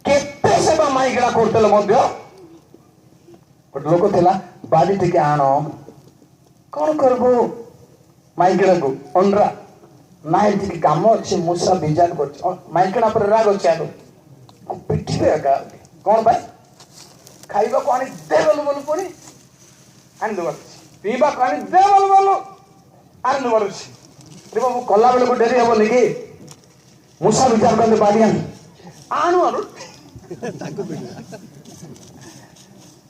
केते सेवा माइगला करतेल मध्य गोटे लोक थिला बाड़ी टिके आण कौन करबो माइगला को अंडरा नाइ टिके काम अछि मूसा विचार कर माइगला पर राग अछि आगो पिटिबे आगा कौन भाई खाइबा को आनी दे बोल पड़ी आनी दो पीबा को आनी दे बोल आनी दो देखो मु कला बेले को डेरी हेबो निकी मूसा विचार करते बाड़िया आणु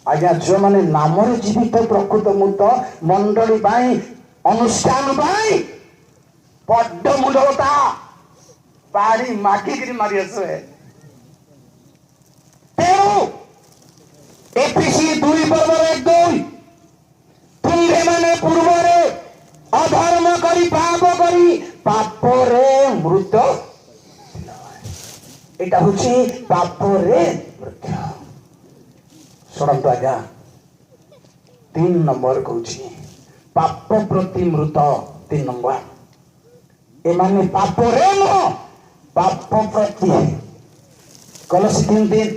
आज्ञा जो माने नाम जीवित प्रकृत मुक्त मंडली अनुष्ठान बड़ मुंडता ପାଣି ମାଗିକିରି ମାରି ଆସିବେ। ତେଣୁ ଏଫିସି 2:1-2 ତୁମ୍ଭେମାନେ ପୂର୍ବରେ ଅଧର୍ମ କରି ପାପ କରି ପାପରେ ମୃତ। এটা হচ্ছে পাপরে মৃত্যু। ଶୁଣନ୍ତୁ ଆଜ୍ଞା 3 ନମ୍ବର କହୁଛି ପାପ ପ୍ରତି ମୃତ। 3 ନମ୍ବର ଏମାନେ ପାପରେ ନୁହଁ ପାପ ପ୍ରତି। କଲସି 3:3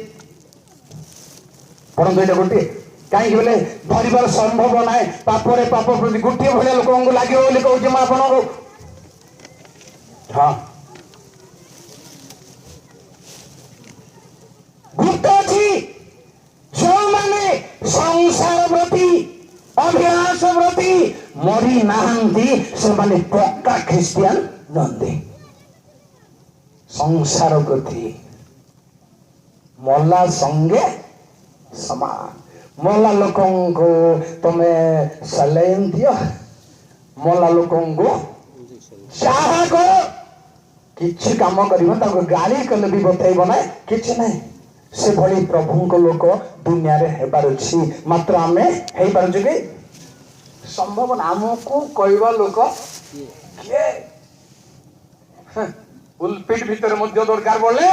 ପଢନ୍ତୁ। ଏଇଟା ଗୋଟିଏ କାହିଁକି ବୋଲେ ଧରିବାର ସମ୍ଭବ ନାହିଁ। ପାପରେ ପାପ ପ୍ରତି ଗୋଟିଏ ଭଳିଆ ଲୋକଙ୍କୁ ଲାଗିବ ବୋଲି କହୁଛି ମୁଁ ଆପଣଙ୍କୁ। ହଁ ଗୁରୁତ୍ୱ ଅଛି। ଯେଉଁମାନେ ସଂସାର ପ୍ରତି ଅଭିଳାଷ ପ୍ରତି ମରି ନାହାନ୍ତି ସେମାନେ ପକ୍କା ଖ୍ରୀଷ୍ଟିଆନ ନୁହନ୍ତି। ସଂସାର ପ୍ରତି ମଲା ସଙ୍ଗେ ସମାନ। ମଲା ଲୋକଙ୍କୁ ତମେ ସାଲାଇନ୍ ଦିଅ, ମଲା ଲୋକଙ୍କୁ ଯାହା କର, କିଛି କାମ କରିବ ତାକୁ ଗାଳି କଲେ ବି ବତେଇବ ନାହିଁ, କିଛି ନାହିଁ। ସେଭଳି ପ୍ରଭୁଙ୍କ ଲୋକ ଦୁନିଆରେ ହେବାର ଅଛି। ମାତ୍ର ଆମେ ହେଇପାରୁଛୁ କି? ସମ୍ଭବ ନା। ଆମକୁ କହିବା ଲୋକ କିଏ? ପୁଲପିଟ୍ ଭିତରେ ମଧ୍ୟ ଦରକାର ପଡିଲେ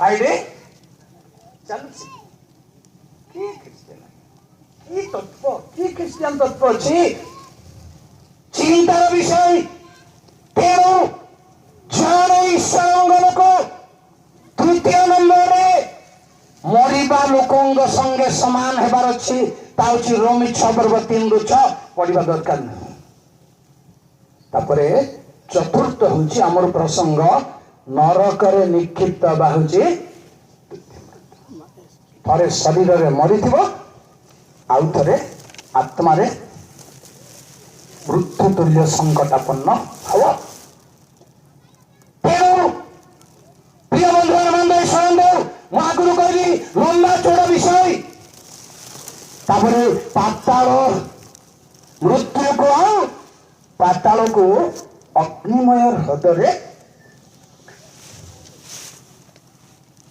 ଆଇଡି ଚାଲୁଛି। କି ଖ୍ରୀଷ୍ଟିଆନ କି ତତ୍ଵ, କି ଖ୍ରୀଷ୍ଟିଆନ ତତ୍ଵ ଅଛି ଚିନ୍ତାର ବିଷୟ। ତେଣୁ ଜଣେ ଈଶ୍ୱରଙ୍କ ଲୋକ ତୃତୀୟ ନମ୍ବରରେ ମରିବା ଲୋକଙ୍କ ସଙ୍ଗେ ସମାନ ହେବାର ଅଛି। ତା ହଉଛି ରୋମୀ 6:3-6 ପଢିବା ଦରକାର ନାହିଁ। ତାପରେ ଚତୁର୍ଥ ହଉଛି ଆମର ପ୍ରସଙ୍ଗ ନରକରେ ନିକ୍ଷିପ୍ତ ବା ହଉଛି ଥରେ ଶରୀରରେ ମରିଥିବ ଆଉ ଥରେ ଆତ୍ମାରେ ମୃତ୍ୟୁ ତୁଲ୍ୟ ସଂକଟାପନ୍ନ ହବ। ତେଣୁ ପ୍ରିୟ ବନ୍ଧୁମାନେ ଶୁଣନ୍ତୁ, ମୁଁ ଆଗରୁ କହିଲି ଲମ୍ବା ଚୋଡ଼ା ବିଷୟ। ତାପରେ ପାତାଳ ମୃତ୍ୟୁକୁ ଆଉ ପାତାଳକୁ ଅଗ୍ନିମୟ ହ୍ରଦରେ।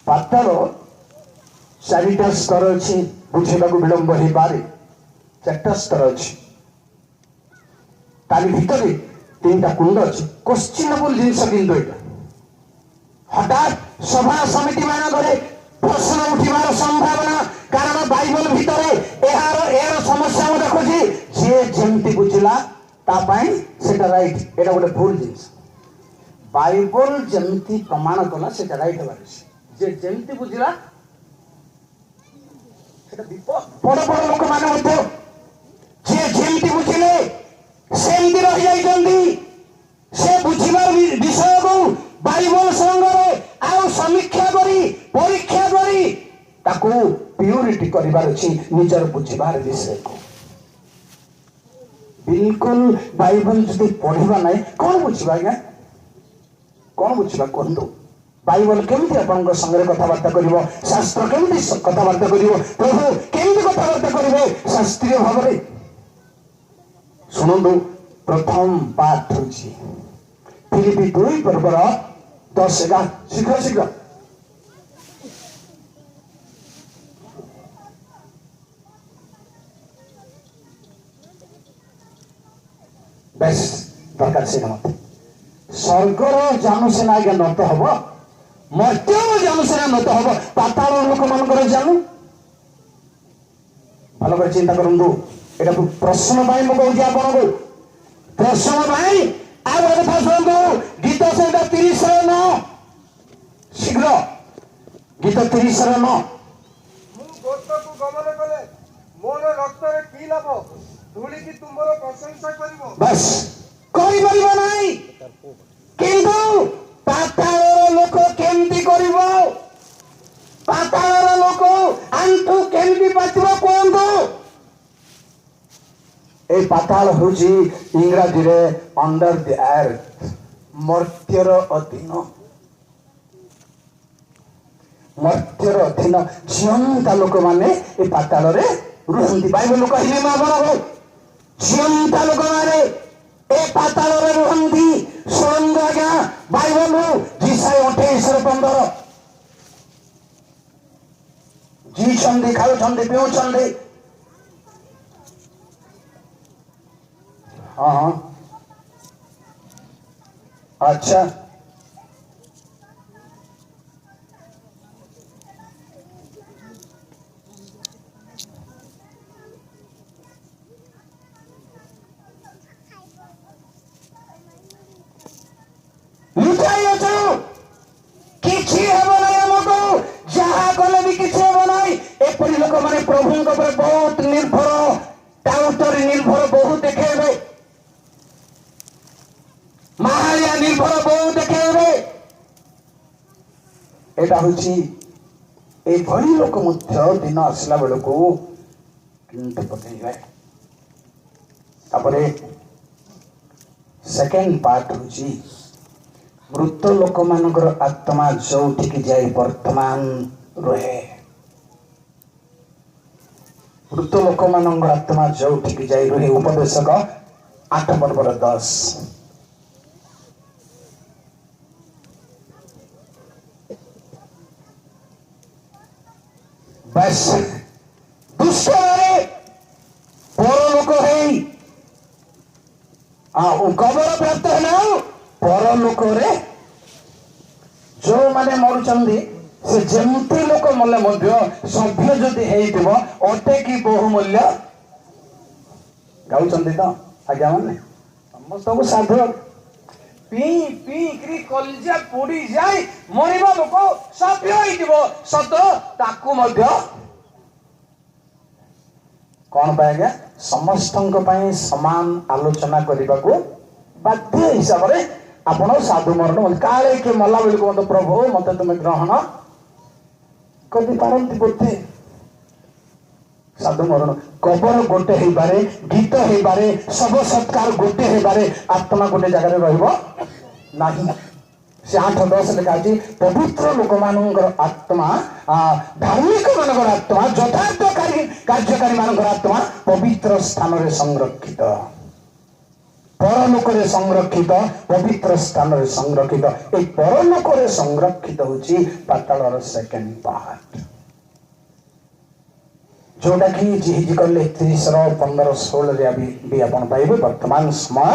ପାତାଳ 4ଟା ସ୍ତର ଅଛି। ବୁଝିବାକୁ ବିଳମ୍ବ ହେଇପାରେ। 4ଟା ସ୍ତର ଅଛି। ତାରି ଭିତରେ 3ଟା କୁଣ୍ଡ ଅଛି। କୋଶ୍ଚିନେବୁଲ ଜିନିଷ କିନ୍ତୁ ଏଇଟା। ହଠାତ୍ ସଭା ସମିତି ମାନଙ୍କରେ ପ୍ରଶ୍ନ ଉଠିବାର ସମ୍ଭାବନା, କାରଣ ବାଇବଲ ଭିତରେ ଏହାର ସମସ୍ୟା ମୁଁ ଦେଖୁଛି। ଯିଏ ଯେମିତି ବୁଝିଲା ତା ପାଇଁ ସେଟା ରାଇଟ୍, ଏଟା ଗୋଟେ ଭୁଲ ଜିନିଷ। ବାଇବଲ ଯେମିତି ପ୍ରମାଣ କଲା ସେଟା ରାଇଟ୍ ହେବାର ଅଛି। ଯେ ଯେମିତି ବୁଝିଲା ସେଟା ବିପଦ। ବଡ ବଡ ଲୋକମାନେ ମଧ୍ୟ ଯିଏ ଯେମିତି ବୁଝିଲେ ସେମିତି ରହିଯାଇଛନ୍ତି। ସେ ବୁଝିବାର ବିଷୟକୁ ବାଇବଲ ସଙ୍ଗରେ ଆଉ ସମୀକ୍ଷା କରି ପରୀକ୍ଷା କରି ତାକୁ ପ୍ୟୁରିଟି କରିବାର ଅଛି ନିଜର ବୁଝିବାର ବିଷୟକୁ। ବିଲକୁଲ ବାଇବଲ ଯଦି ପଢିବା ନାହିଁ କଣ ବୁଝିବା ଆଜ୍ଞା? କଣ ବୁଝିବା କୁହନ୍ତୁ? ବାଇବଲ କେମିତି ଆପଣଙ୍କ ସାଙ୍ଗରେ କଥାବାର୍ତ୍ତା କରିବ? ଶାସ୍ତ୍ର କେମିତି କଥାବାର୍ତ୍ତା କରିବ? ପ୍ରଭୁ କେମିତି କଥାବାର୍ତ୍ତା କରିବେ ଶାସ୍ତ୍ରୀୟ ଭାବରେ? ଶୁଣନ୍ତୁ, ପ୍ରଥମ ପାଠ ହଉଛି ଫିଲିପି 2:10-11। ଶୀଘ୍ର ଶୀଘ୍ର ବେଶ ଦରକାର। ସେଇଟା ମତେ ସ୍ୱର୍ଗର ଜାନୁସେନା ଆଜ୍ଞା নত ହବ, ମର୍ତ୍ତ୍ୟର ଜାନୁସେନା নত ହବ, ପାତାଳ ଲୋକମାନଙ୍କର ଜାନୁ। ଭଲ କରି ଚିନ୍ତା କରନ୍ତୁ। ଏଇଟା ପ୍ରଶ୍ନ ପାଇଁ ମୁଁ କହୁଛି ଆପଣଙ୍କୁ, ପ୍ରଶ୍ନ ପାଇଁ। ଆଉ ଗୋଟେ କଥା ଶୁଣନ୍ତୁ, ଗୀତ ସେଇଟା 30:9। ଶୀଘ୍ର ଗୀତ 30:9। ମୁଁ ଗୋତ୍ରକୁ ଗମନ କଲେ ମୋର ରକ୍ତରେ କି ଲାଭ? ଧୂଳିକି ତୁମର ପ୍ରଶଂସା କରିବ। ବାସ୍ କରିପାରିବ ନାହିଁ। କିନ୍ତୁ ପାତାଳର ଲୋକ କେମିତି କରିବ? ପାତାଳର ଲୋକ ଆଣ୍ଠୁ କେମିତି ପାତିବ କୁହନ୍ତୁ? এই পাতাল হচ্ছে ইংরাজিরে অন্ডার দি আর্থ, মর্ত্যর অধীন। মর্ত্যর অধীন জিয়ন্তা লোক মানে এই পাতালরে রুহନ୍ତି। বাইবেল କହିଲେ ମୁଁ ଆପଣଙ୍କୁ ଜିଅନ୍ତା ଲୋକମାନେ ए पाताल रुहती शुणु आज्ञा बाइबल जिसाई 28:15 जी खाऊ पीऊँ हाँ अच्छा लुचाई अचु किछि हेबो नै हमको जहा कले भी किछि हेबो नै एपरि लोक माने प्रभु को पर बहुत निर्भर टाउटर निर्भर बहुत देखेबे महालिया निर्भर बहुत देखेबे एटा होछि ए भरी लोक मध्य दिन आसला बेलको किंतु पकेइबे तापरे सेकंड पार्ट होछि मृत लोक मानकर आत्मा जोठिक जाई वर्तमान रहे मृत लोक मानकर आत्मा जोठिक जाई रहे उपदेशक 8:10 बस दुष्ट परलोक है कबर प्राप्त है परलोक रे जो माने मरुचंदी से जेमती लोक मले मध्य सभ्य जदि हेइतिबो अटे की बहुमूल्य गाउचंदी तो आज्ञा माने समस्त को साधु पी पी करी कलजा पोड़ी जाय मरिबा लोक सभ्य हेइतिबो सत ताकू मध्य कौन पाएगा समस्तंक पाई समान आलोचना करने को बाध्य हिसाब से आपण साधु मरण काले के मला बेल को मत प्रभु मत तुम ग्रहण कभी पारती बोधे साधु मरण कबर गोटे हो पारे गीत हो पारे सब सत्कार गोटे हो पारे आत्मा गोटे जगह रही से 8:10 लिखा है पवित्र लोक मानकर आत्मा धार्मिक मानकर आत्मा यथार्थ कार्यकारी मानकर आत्मा पवित्र स्थान रे संरक्षित परलोक रे संरक्षित पवित्र स्थान रे संरक्षित ए परलोक रे संरक्षित होची पाताल रो सेकंड पार्ट जोटा कि जी कले 30:15-16 रे भी आपण पाइबे वर्तमान समय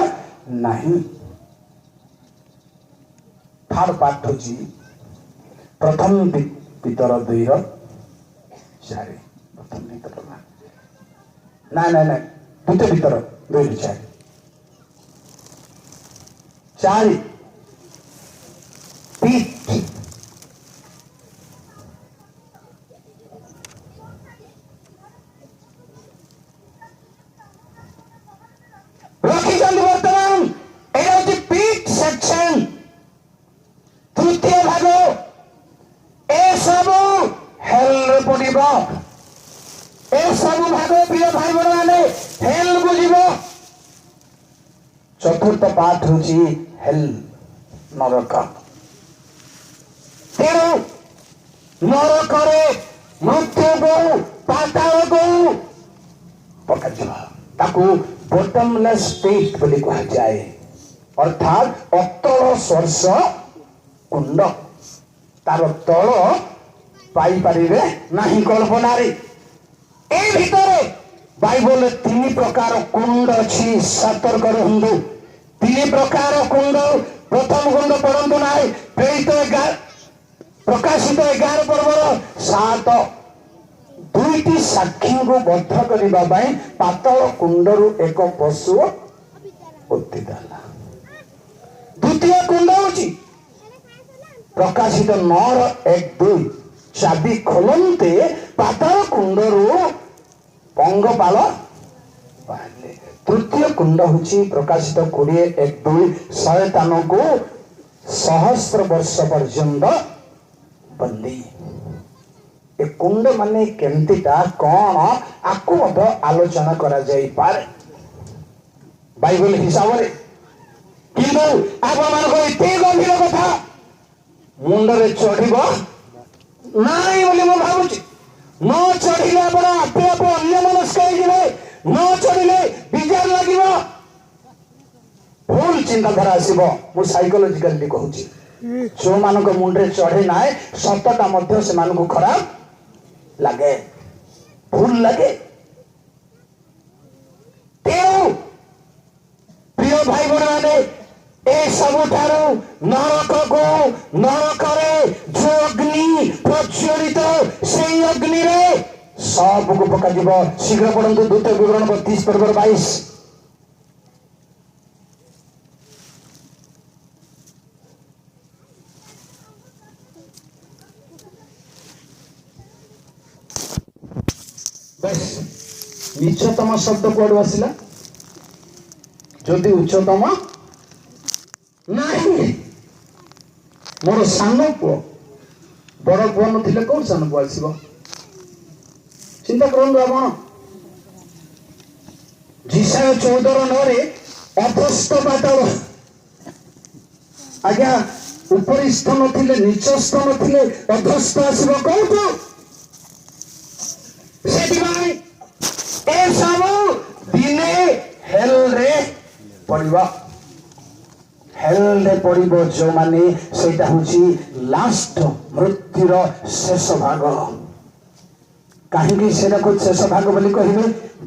नहीं थर्ड पार्ट होची प्रथम पितर 2:4 प्रथम पितर ना ना ना द्वितीय पितर 2:4 4 पीठ रखी वर्तमान एटा पीठ सेक्शन तृतीय भाग ए सब हेल पड़िबा ए सब भाग प्रिय भाई बहन माने हेल को जीव चतुर्थ पाठ होची हेल नरक तेणु नरक रे मृत्यु को पाताल को पकड़ ताकू बॉटमलेस पेट बोली कहा जाए अर्थात अतल स्वर्श कुंड तार तल पाई पारिबे नाही कल्पना रे ए भितरे बाइबल 3 प्रकार कुंड अछि सतर्क रहंदु 3 प्रकार कुंड प्रथम कुंड पढ़ंतु नाही प्रेरित 11 प्रकाशित 11 पर्वर 7 दुईटी साक्षी को बद्ध करबा पई पाताल कुंडरू एक पशु उत्थिताला द्वितीय कुंड होची प्रकाशित 9:1-2 चाबी खोलते पाताल कुंडरू पंगपाल बाहरले तृतीय कुंड होची प्रकाशित 20:1-2 शयतान को सहस्र वर्ष पर्यंत बंदी ए कुंड माने केमतीटा कौन आकु मध्य आलोचना करा जाई पारे बाइबल हिसाब रे किंतु आप मान को इते गंभीर कथा मुंड रे चढ़िबो नाई बोली मो भाबुची न चढ़िले आपण आपे आप अन्य मनस्क हेजिले न चढ़िले बिजार लागिबो चिंताधारा आसो मु साइकोलोजिकली कहूँ जो मान मुंडे चढ़े ना सतटा मध्य से खराब लगे भूल लगे। तेणु प्रिय भाई बहन मैंने ए सबुठारू नरक को नरक जो अग्नि प्रज्वलित से अग्नि रे सब को पका शीघ्र पढ़ु द्वितीय विवरण 32:22। नीचतम शब्द कौन आसला जदि उच्चतम नहीं मोर सान पुओ बड़ पुओ नथिले कौन सान पुओ आसीबो चिंता करंतु आपण जिसाय 14:9 अधस्थ पाताल आज्ञा उपरिस्थ नथिले नीचस्थ नथिले अधस्थ आसीबो कोठो सेदिबाई ए सब दिने हेल रे पड़िबा हेल रे पड़िबो जो माने सेटा होची लास्ट मृत्युर शेष भाग कहीं सेटा को शेष भाग बोली कहिबे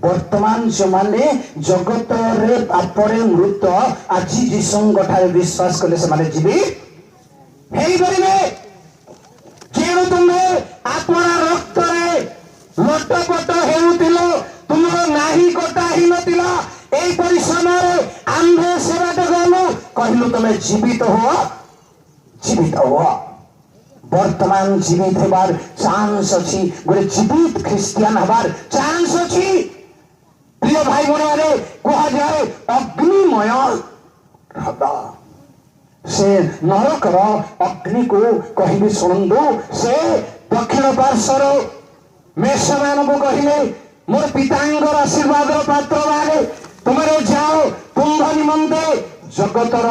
वर्तमान जो माने जगत रे पापरे मृत आज जीसुंग ठारे विश्वास कले से माने जीवी हेई परिबे जेणु तुमे आपना रक्त रे लटपट हेउतिलो तुमरो नाही कटा ही नतिला एई परि समय आंधे सेवाट गलो कहलु तुमे जीवित हो वर्तमान जीवित हेबार चांस अछि गोटे जीवित क्रिश्चियन हबार चांस अछि। प्रिय भाई बहन कहा जाए अग्निमय हृदय से नरकर अग्नि को कहबी शुणु से दक्षिण पार्श्वर मेष मान को कहले मोर पितांगर आशीर्वाद पात्र बारे तुमरे जाओ तुम्भ निमंते जगतर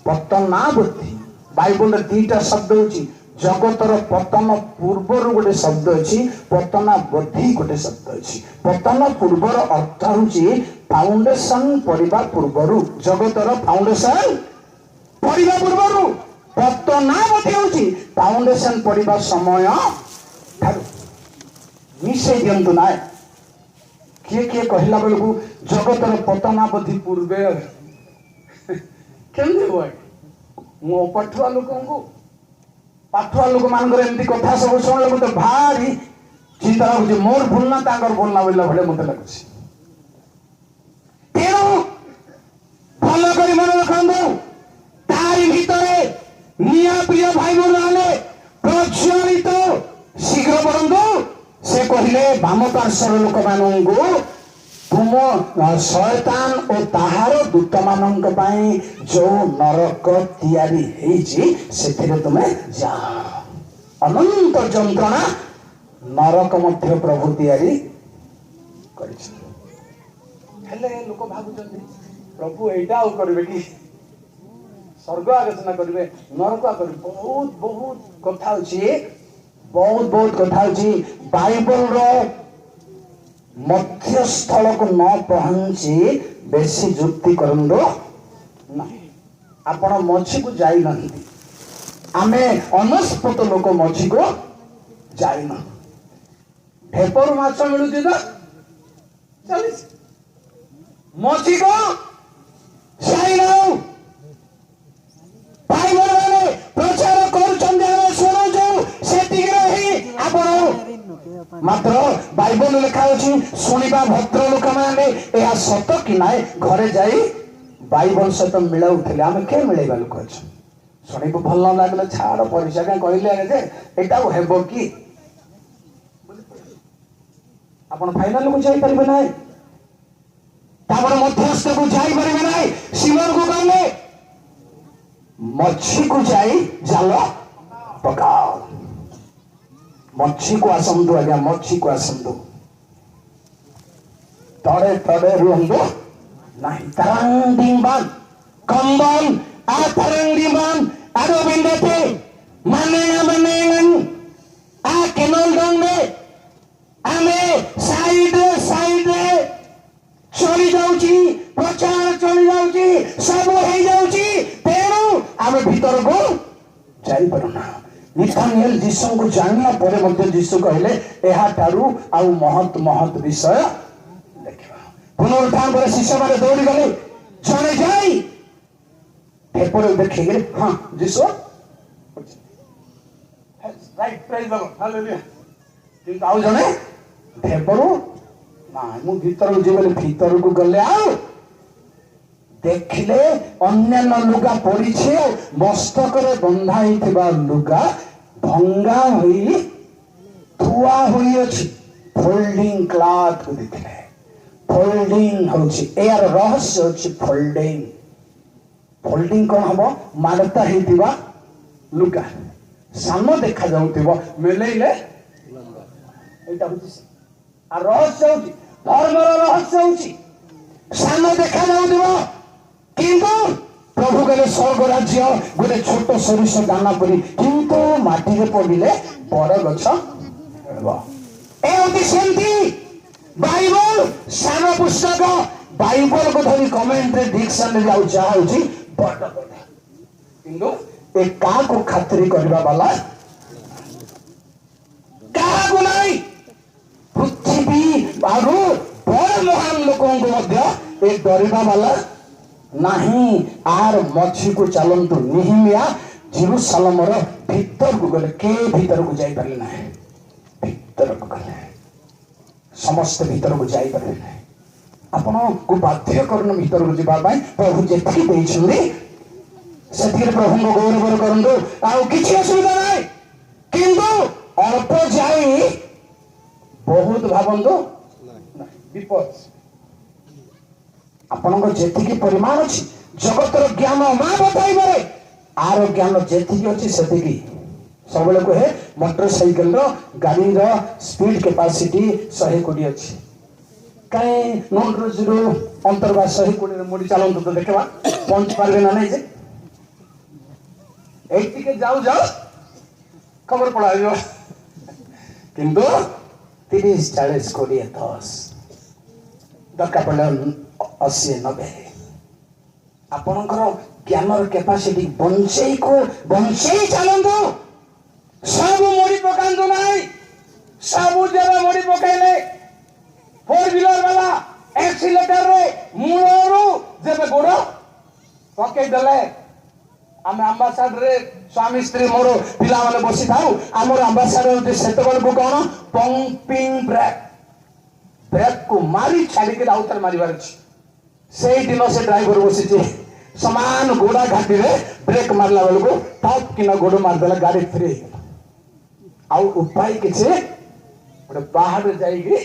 पतनावृत्ति बाइबल दीटा शब्द होची जगतर पतन पूर्वर गोटे शब्द अच्छी पतनावृत्ति गोटे शब्द अच्छी पतन पूर्वर अर्थ होची फाउंडेशन पड़िबा पूर्वरु जगतर फाउंडेशन पड़िबा पूर्वरु पतनावृत्ति होची फाउंडेशन पड़िबा समय मिसे दिंतु ना किए कहला बेलू जगतर पतनावधि पूर्वे केमती हुए मु पठुआ लोक मान एमती कथा सब शुणा मत भारी चिंता लगुच मोर भूल ना भूल ना बोलला भाई मत लगुच तेणु भल कर मन रखु तारी भितरे निया प्रिय भाई बोले प्रज्वलित शीघ्र पड़ू से कहले बाम पार्श्वर लोक मानू तुम शैतान और ताहार दूत मानक जो नरक तैयारी से तुम्हें जाओ अनंत जंत्रणा नरक मध्य प्रभु तैयारी लोक भावुं प्रभु एटा करेंगे कि स्वर्ग आलोचना करेंगे नरक कर बहुत बहुत कथा अच्छी बहुत कथा अच्छी बाइबल रो मध्यस्थल को न पहुंची बेसी जुक्ति करंदो नहीं आपण मझी को जाई नहीं आमे अनस्पत लोक मझी को जाई ना ढेपर माछ मिलुची तो चलिस मझी को जाई ना बाइबल वाले प्रचार करूछन सुनो जो सेति रही आपण मात्र बाइबल लिखा अछि सुनिबा भद्र लोक माने या सत कि नाय घरे जाई बाइबल सहित मिलाउथिले आमे के मिलेबा लोक अछि सुनिबो भल न लागले छाड़ परिसा के कहले जे एटा हेबो कि आपण फाइनल को जाई परबे नाय तापर मध्यस्थ को जाई परबे नाय सिमन को कहले मच्छी को जाई जाल पकाओ मच्छी को आसंतु आज्ञा मच्छी को आसंतु तड़े तड़े रुहंतु नहीं तरंगिमान कंबल आ तरंगिमान आरो बिंदते मानेंगन आ केनल दंगे आमे साइड चली जाउची प्रचार चली जाउची निथानिएल यीशु को जानला पर मध्य यीशु कहले एहा ठारू आउ महत महत विषय देखिबा। पुनरुत्थान पर शिष्य माने दौड़ी गले जने जाई पेपर देखि गले हां Yeshu right praise the Lord hallelujah. किंतु आउ जने पेपर ना मु भीतर जे भीतर को गले आउ देखिले अन्यान्य लुगा पड़ी मस्तक बंधा लुगा भंगा हुई थुआ हुई अच्छी फोल्डिंग क्लॉथ को देखिले फोल्डिंग होची यार रहस्य होची फोल्डिंग फोल्डिंग कौन हम मारता हितिबा लुगा सामने देखा जाउतिबो मेलेइले एटा होची आ रहस्य होची धर्मर रहस्य होची सामने देखा जाउतिबो किंतु प्रभु कहले स्वर्ग राज्य गोटे छोट सरिष दाना परी किंतु माटी रे पड़िले बड़ गछ बाइबल सारा पुस्तक बाइबल को धरी कमेंट रे डिक्शनरी जाउ चाहउची बड़ कथा किंतु ए का को खातिरी करबा वाला का को नहीं पृथ्वी बारू बड़ महान लोकों को मध्य एक डरिबा वाला नहीं आर मछी को चलंतु निहिमिया जेरूशलेम रो भीतर को गले के भीतर को जाई परले ना भीतर को गले समस्त भीतर को जाई परले ना आपण को बाध्य करन भीतर को जिबा पाई प्रभु जेथि देइछुंदी सेथिर प्रभु को गौरव करंदो आउ किछि असुविधा नाही किंतु अल्प जाई बहुत भाबंदो विपद आपन जेतिकी परिमाण अच्छी जगतर ज्ञान माँ बताइबारे आर ज्ञान जेतिकी अच्छी सेतिकी सब कहे मोटरसाइकेल गाड़ी स्पीड कैपेसिटी 120 अच्छी कहीं 90 अंतर्वाद 120 मुड़ी चलते तो देखा पहुंच पारे ना नहीं जे जाऊ जाऊ खबर पड़ा किंतु 30-40 कोड़े 10 दरकार पड़े 80-90 आपणकर ज्ञान कैपेसिटी बंचई चलतु सब मोड़ी पकातु ना सब जगह मोड़ी पकड़े 4 व्हीलर वाला एक्सीलेटर रे मूलरू जेबे गोड़ पकई देले आम आंबासाडर रे स्वामी स्त्री मोर पिला माने बसी थाउ आमर आंबासाडर सेतबल को कौन पंपिंग ब्रेक को मारी छाड़ी के आउतर मारिबार अछि से दिन से ड्राइवर बसी समान गोड़ा घाटी रे ब्रेक मारला बेल को टॉप किना गोड़ मार देला गाड़ी फ्री आउ उपाय किछि गोटे बाहर जाइगी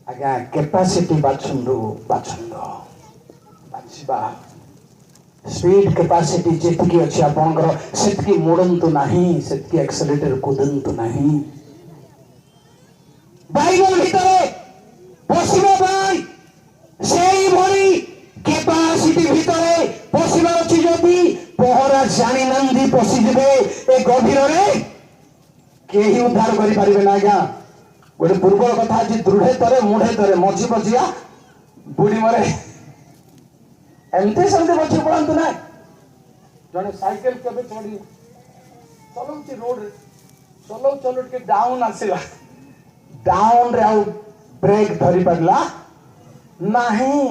आज्ञा कैपेसिटी बाछुंडो बाछिबा स्पीड कैपेसिटी जेतकी अछि आपनकर सेतकी मोडंतु नाही सेतकी एक्सेलेरेटर कुदंतु नाही बाइबल भितरे पसिबा भाई सेई भरी कैपेसिटी भितरे पसिबा अछि जति पहरा जानि नंदी पसि जेबे ए गभीर रे केही उद्धार करि परिबे ना आज्ञा गोटे पूर्व कथा अछि दृढ़े तरे मुढे तरे मझी बजिया बुढ़ी मरे एमते समते बच्चे पड़ांतु ना जने साइकिल केबे चढ़ी चलौची रोड रे चलो के डाउन आसिला डाउन रे आउ ब्रेक धरी पड़ला नहीं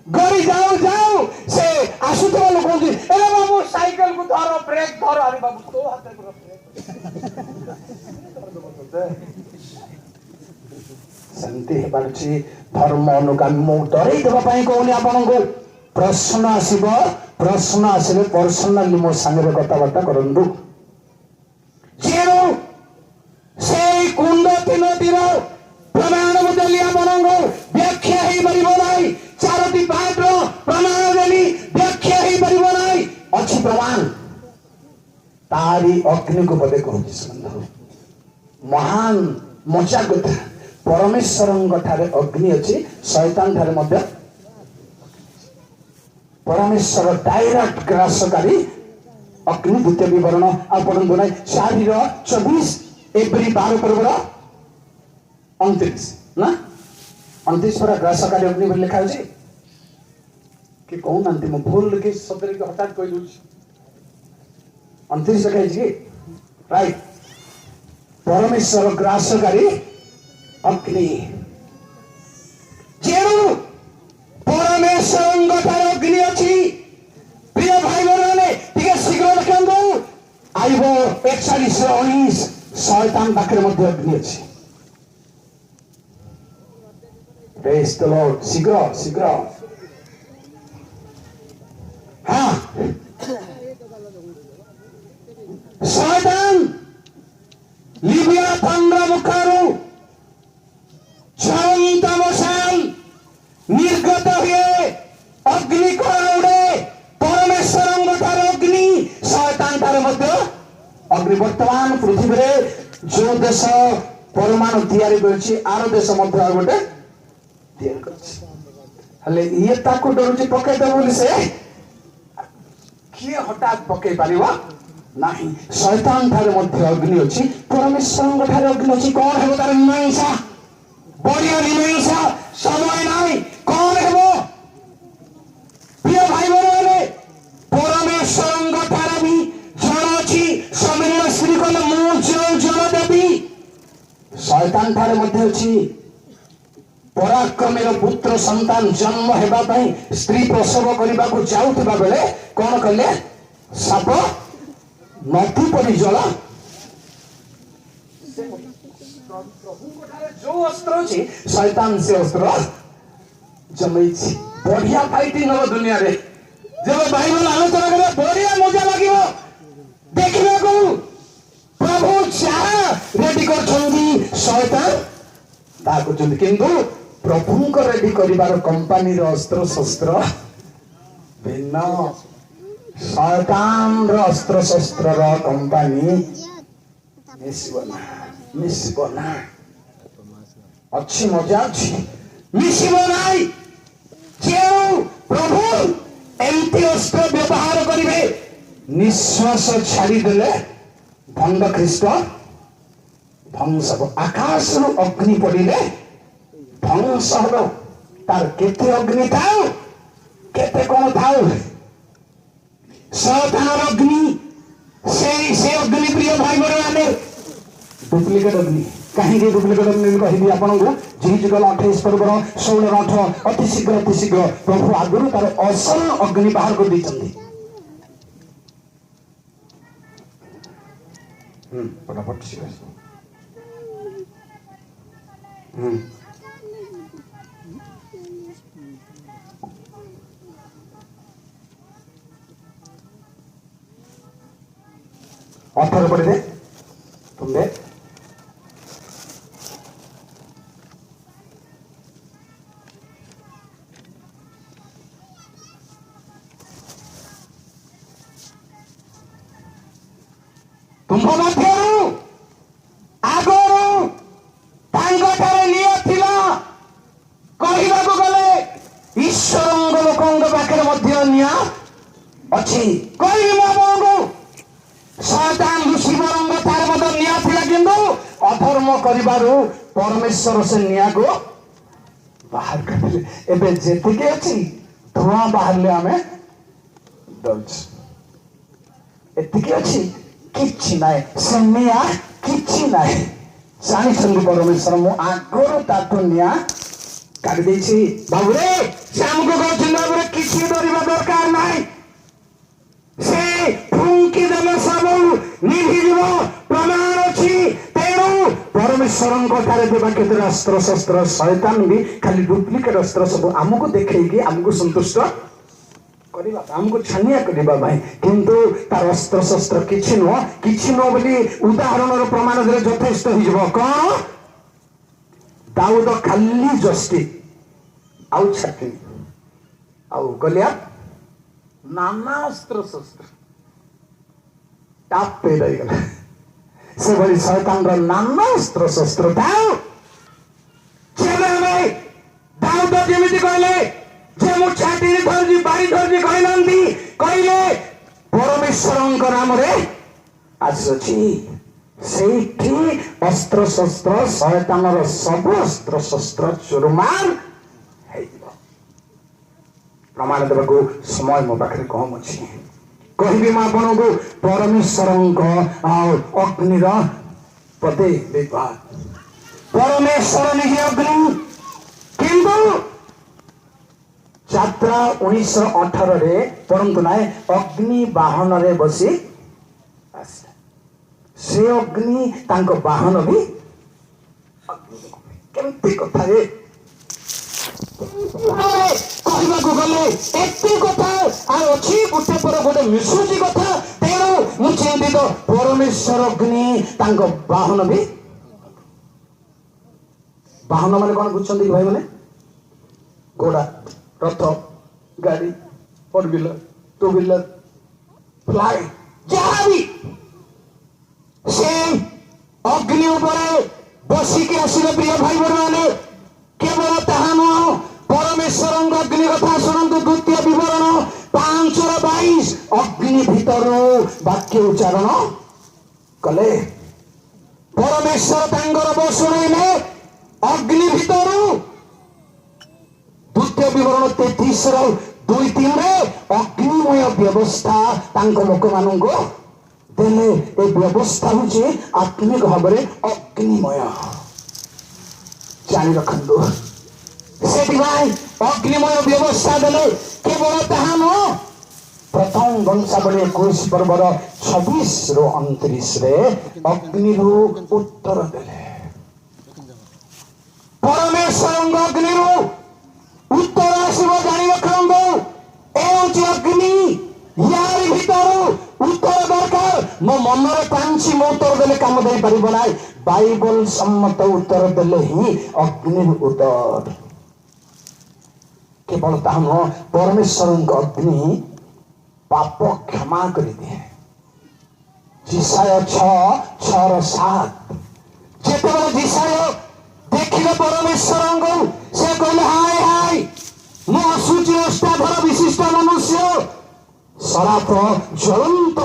गड़ी जाऊ से आसुथवा लोक कहନ୍ତି ए बाबू साइकिल को धरो ब्रेक धरो अरे बाबू तो हाथ में ब्रेक संते हे बारछि धर्म अनुगामी मो डरै देबा पई कहूनी आपन को प्रश्न आसीबे पर्सनली मो संगे कथा बार्ता करंदु जेरो से कुंड तीन तीर प्रमाण बदली आपन को व्याख्या ही परिबो नाही चारोटी पाठ रो प्रमाण देली व्याख्या ही परिबो नाही अछि प्रमाण तारी अग्नि को पदे कहूची सुंदर महान मजा कथा परमेश्वर ठारे अग्नि अच्छी शैतान ठारे मध्य परमेश्वर डायरेक्ट ग्रासकारी अग्नि द्वितीय विवरण आपण दुनाई 4:24 एवरी 12 पर्वर 29 ना 29 पर ग्रासकारी अग्नि बोली लिखा अछि कि कहूना मु भूल कि सतरे कि हठात कह दूँ 29 कही कि राइट परमेश्वर ग्रासकारी अग्नि जेणु परमेश्वर अग्नि अच्छी प्रिय भाई मैंने शीघ्र देखो आईब 41-19 शैतान पाखे अग्नि अच्छी प्रेज द लॉर्ड शीघ्र शीघ्र हाँ शैतान लिबिया थंड मुखारू जयंत मशाल निर्गत हुए अग्नि कण उड़े परमेश्वर अग्नि शैतान ठारे मध्य अग्नि वर्तमान पृथ्वी रे जो देश परमाणु तैयारी करछि आर देश मध्य गोटे तैयारी करछि हले ये ताको डरुछि पके दे बोली से किए हठात पके पारिबो नहीं शैतान ठारे मध्य अग्नि अछि परमेश्वर ठारे अग्नि अछि कोन हेबो तार मीमांसा बढ़िया मीमांसा समय नहीं कौन है वो प्रिय भाई बहने परमेश्वर ठारे भी जन अच्छी सम्मिलन स्त्री कहले मु जन देवी शैतान ठारे मध्य अच्छी पराक्रमेर पुत्र संतान जन्म हेबा पई स्त्री प्रसव करबा को जाउथिबा बेले कोन कहले साप नथी परि जल जो अस्त्र अच्छी शैतान से अस्त्र जमई बढ़िया फाइटिंग हम दुनिया रे जब बाइबल आलोचना करे बढ़िया मजा लागिवो देखिबा को प्रभु चाह रेडी कर शैतान ता करछन किंतु प्रभु को रेडी करिवार कंपनी रो अस्त्र शस्त्र भिन्न शैतान रो अस्त्र शस्त्र रो कंपनी मिसबना अच्छी मजा अच्छी मिसबनाई जो प्रभु एमती अस्त्र व्यवहार करिवे निश्वास छाड़ी देले भंड ख्रीष्ट ध्वंस आकाश रु अग्नि पड़िले ध्वंस हो तार केते अग्नि थाउ केते कोन थाउ शैतान अग्नि से अग्नि प्रिय भाई बहन डुप्लिकेट अग्नि कहीं डुप्लिकेट अग्नि कहि आपन को जीजुगल 28 पर्वर 16-8 अति शीघ्र प्रभु आगुरु तार असल अग्नि बाहर कर दी फटाफट ऑफर पढ़ दे तुम दे तुम मध्यरू आगरू तांगठारे नियो थिला कहिबाको गले ईश्वरंग लोकंग पाखरे मध्य निया अछि कहिबा बाबू शैतान लुसिफरंग तार मध्य निया थिला किंतु अधर्म करिबारु परमेश्वर से निया को बाहर करले एबे जेतिके अछि धुआं बाहरले हमें डरछ एतिके अछि किछि नाय सन्निया किछि नाय जानि छन्दी परमेश्वर मु आगरो तातो निया काट देछि बाबू रे शामको कहछन बाबू रे किछि डरिबा दरकार नाय से फुंकी देले सब निभि जीव प्रमाण अछि तेणु परमेश्वरन ठारे देबा केते अस्त्र शस्त्र शैतान भी खाली डुप्लिकेट अस्त्र सब हमको देखैकी हमको संतुष्ट करिबा हमको छानिया करिबा भाई किंतु तार अस्त्र शस्त्र किछि न बोली उदाहरण रो प्रमाण दे यथेष्ट हि जबो कोन दाऊद खाली जस्टी आउ छाती आउ गलिया नाना अस्त्र शस्त्र टाप पे रही गला से बड़ी शैतान रो नाना अस्त्र शस्त्र दाऊ चले भाई दाऊद जेमिति कहले जे मु छाती धरजी बारी धरजी कहलांती कहले परमेश्वरଙ୍କ नामରେ आसुची सेठी अस्त्र शस्त्र शैतानर सब अस्त्र शस्त्र चुरमार हेइबो प्रमाण देवा को समय मो पाखे कम अच्छी कहबी मैं आपन को परमेश्वर अग्नि पदे विवाद परमेश्वर निजे अग्नि किंतु यात्रा 1918 रे परंतु ना अग्नि वाहन रे बसी से अग्नि तांको वाहन भी केमती कथा रे कहवा को गले एते कथा आ अछि गुटे पर गोटे मिसुची कथा तेरो मु चिंतित परमेश्वर अग्नि तांको वाहन भी वाहन माने कोन बुझछन्ती भाई माने घोड़ा रथ गाड़ी four wheeler two wheeler fly जहाँ भी से अग्नि उपरे बसिके आसिले प्रिय भाई बहन माने केवल ताहा नुह परमेश्वर अग्नि कथा शुणु द्वितीय विवरण 5:22 अग्नि भीतर वाक्य उच्चारण कले परमेश्वर तांगर बसुणैले अग्नि भीतर द्वितीय विवरण 33:2-3 अग्निमय व्यवस्था तांको लोक मानंको देले ए व्यवस्था होची आत्मिक भाव में अग्निमय जानी रखंदो से अग्निमय व्यवस्था देले केवल ताहा न प्रथम वंशावली 21 पर्वर 26-29 रे अग्नि उत्तर देले परमेश्वर अग्नि उत्तर आसव जानी रखंदो ए अग्नि यार भीतर उत्तर दरकार मो मन रे पांची मो उत्तर देले काम दे परिबो नै बाइबल सम्मत उत्तर देले ही अग्नि उत्तर केवल ताम परमेश्वर अग्नि पाप क्षमा कर दिए जिसाय 6:7 जेतेबेले जिसाय देखिले परमेश्वर को से कहले हाय हाय मो असुचि अष्टाधर विशिष्ट मनुष्य सराफ ज्वलंत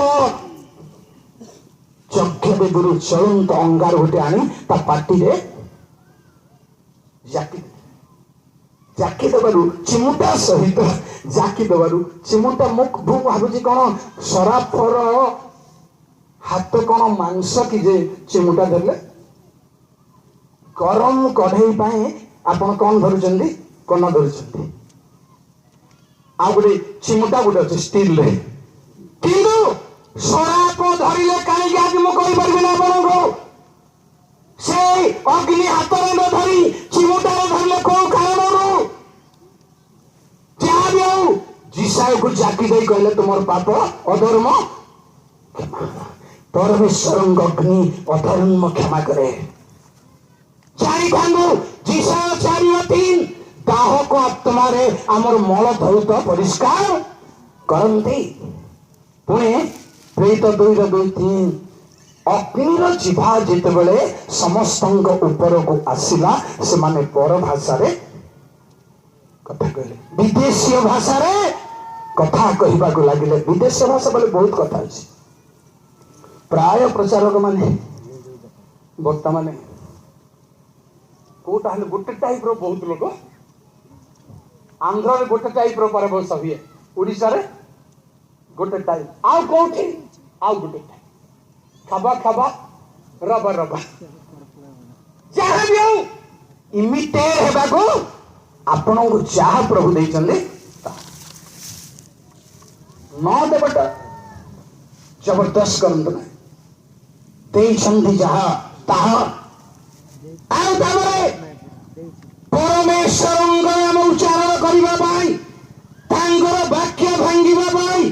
चक्ष बेदुरु ज्वलंत अंगार गोटे आनी ता पाटी रे जाकी देबारु चिमुटा सहित जाकी देबारु चिमुटा मुख भू भाबुची कोन सराफर हाथ कोन मांस कि जे चिमुटा देले गरम कढ़ई पाए आपण कौन धरुचंदी कोन धरुचंदी आ गोटे चिमुटा गोटे अच्छे स्टील रे किंतु सराप धरिले काई आज मु कहि परबे ना आपण को से अग्नि हाथ रे न धरी चिमुटा रे धरले को कारण रो जा दियो जिसाय को जाकी दई कहले तुमर पाप अधर्म परमेश्वर अग्नि अधर्म क्षमा करे चारि भांगु जिसाय 4:3 दाहक आत्मा रे आमर मल धौत परिष्कार करंती पुणे प्रेत 2:2-3 अग्निर जिभा जेतेबेले समस्तंक ऊपर को आसिला से माने पर भाषा रे कथा कहले विदेशीय भाषा रे कथा कहबा को लागिले विदेशीय भाषा बोले बहुत कथा अछि प्राय प्रचारक माने वक्ता माने कोटा हले गोटे टाइप रो बहुत लोग आंध्र रे गोटे टाइप रो पर भाषा हुए ओडिसा रे गोटे टाइप आउ कोठी आउ गोटे टाइप खाबा खाबा रबा रबा जहां भी हो इमिटेट हेबा को आपण को जहां प्रभु देई चंदे न देबटा जबरदस्त करंत ना देई चंदी जहां ताहा आउ तामरे परमेश्वर नाम उच्चारण करिबा पाई तांगर वाक्य भांगिबा पाई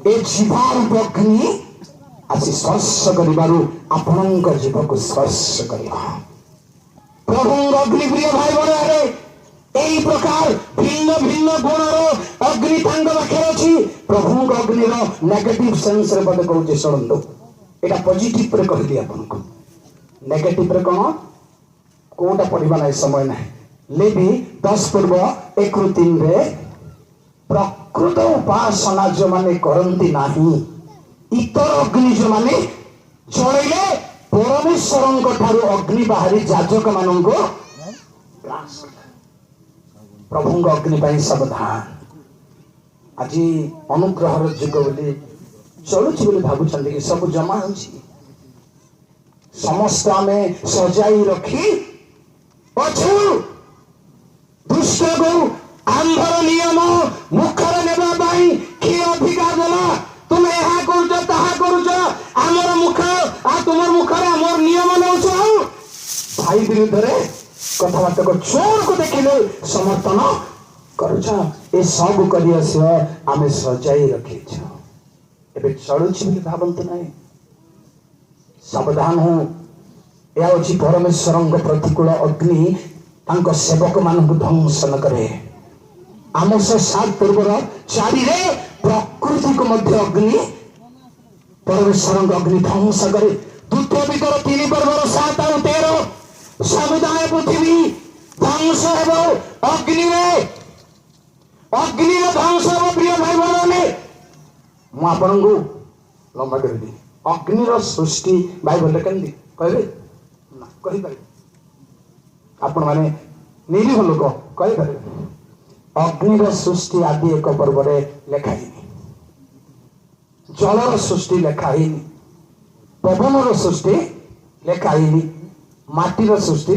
ए जीवार अग्नि आसी स्पर्श करिबारु आपणक जीवको स्पर्श करिबा प्रभु अग्नि प्रिय भाई बने एई प्रकार भिन्न भिन्न गुणर अग्नि तांग पाखे अछि प्रभु अग्नि रो नेगेटिव सेंस रे पद कहउचे सुनंदो एटा पॉजिटिव रे कहली आपनको नेगेटिव रे कोन कोटा पढिबा नै समय नै लेबी 10 पूर्व 1-3 रे प्रकृत उपासना जो माने करंती नाही इतर अग्नि जो माने जळैले परमेश्वरंक ठारू अग्नि बाहरी जाजक मानंको प्रभु अग्नि पाई सावधान आज अनुग्रहर जुग बोली चलुची बोली भावुंट कि सब जमा हो समस्त आम सजाई रखी अछु दुष्ट को आंधर नियम मुखर नेबा किए अधिकार देला तुम यह करुच आमर मुख आ तुम मुखर आमर नियम नौ भाई विरुद्ध में कथबार्ता कर चोर को देखिले समर्थन करुच ए सब कर आम सजाई रखी एवं चलुची भावतु ना सावधान हो यह हूँ परमेश्वर प्रतिकूल अग्नि तांको सेवक मान ध्वंस न करे आमोस 7 पूर्वर 4 प्रकृति को मध्य अग्नि परमेश्वर अग्नि ध्वंस करे द्वितीय वितर 3 पर्वर 7 और 13 समुदाय पृथ्वी ध्वंस हो अग्नि ध्वंस हो प्रिय भाई बहने मु आपन को लंबा कर दी अग्निर सृष्टि बाइबल केमती कहबे ना कहि पारे आपण माने निरीह लोक कहि पारे अग्निर सृष्टि आदि एक पर्व लेखाही जलर सृष्टि लेखाही पवनर सृष्टि लेखाही माटीर सृष्टि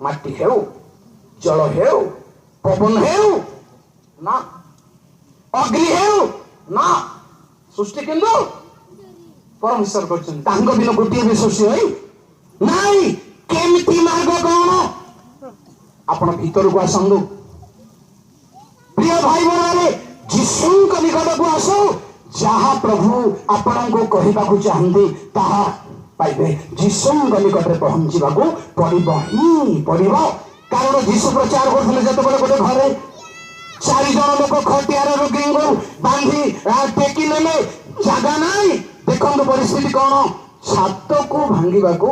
माटी हेउ जल हेउ पवन हेउ ना अग्नि हेउ ना सृष्टि किंतु परमेश्वर करछन तांको बिना गोटिए भी सृष्टि होई नाई केमती मार्ग कोन आपण भीतर को आसंदु प्रिय भाई बहन जीशु को निकट को आसो जहाँ प्रभु आपण को कहवा को चाहते ताहा पाइबे जीशु को निकट पहुंचवा को पड़िबो कारण जीशु प्रचार करथिले जते बड़े गोटे घरे 4 जन लोक खटियार रोगी को बांधी टेकी नेले जगह नाई देखो परिस्थिति कौन छात को भांगा को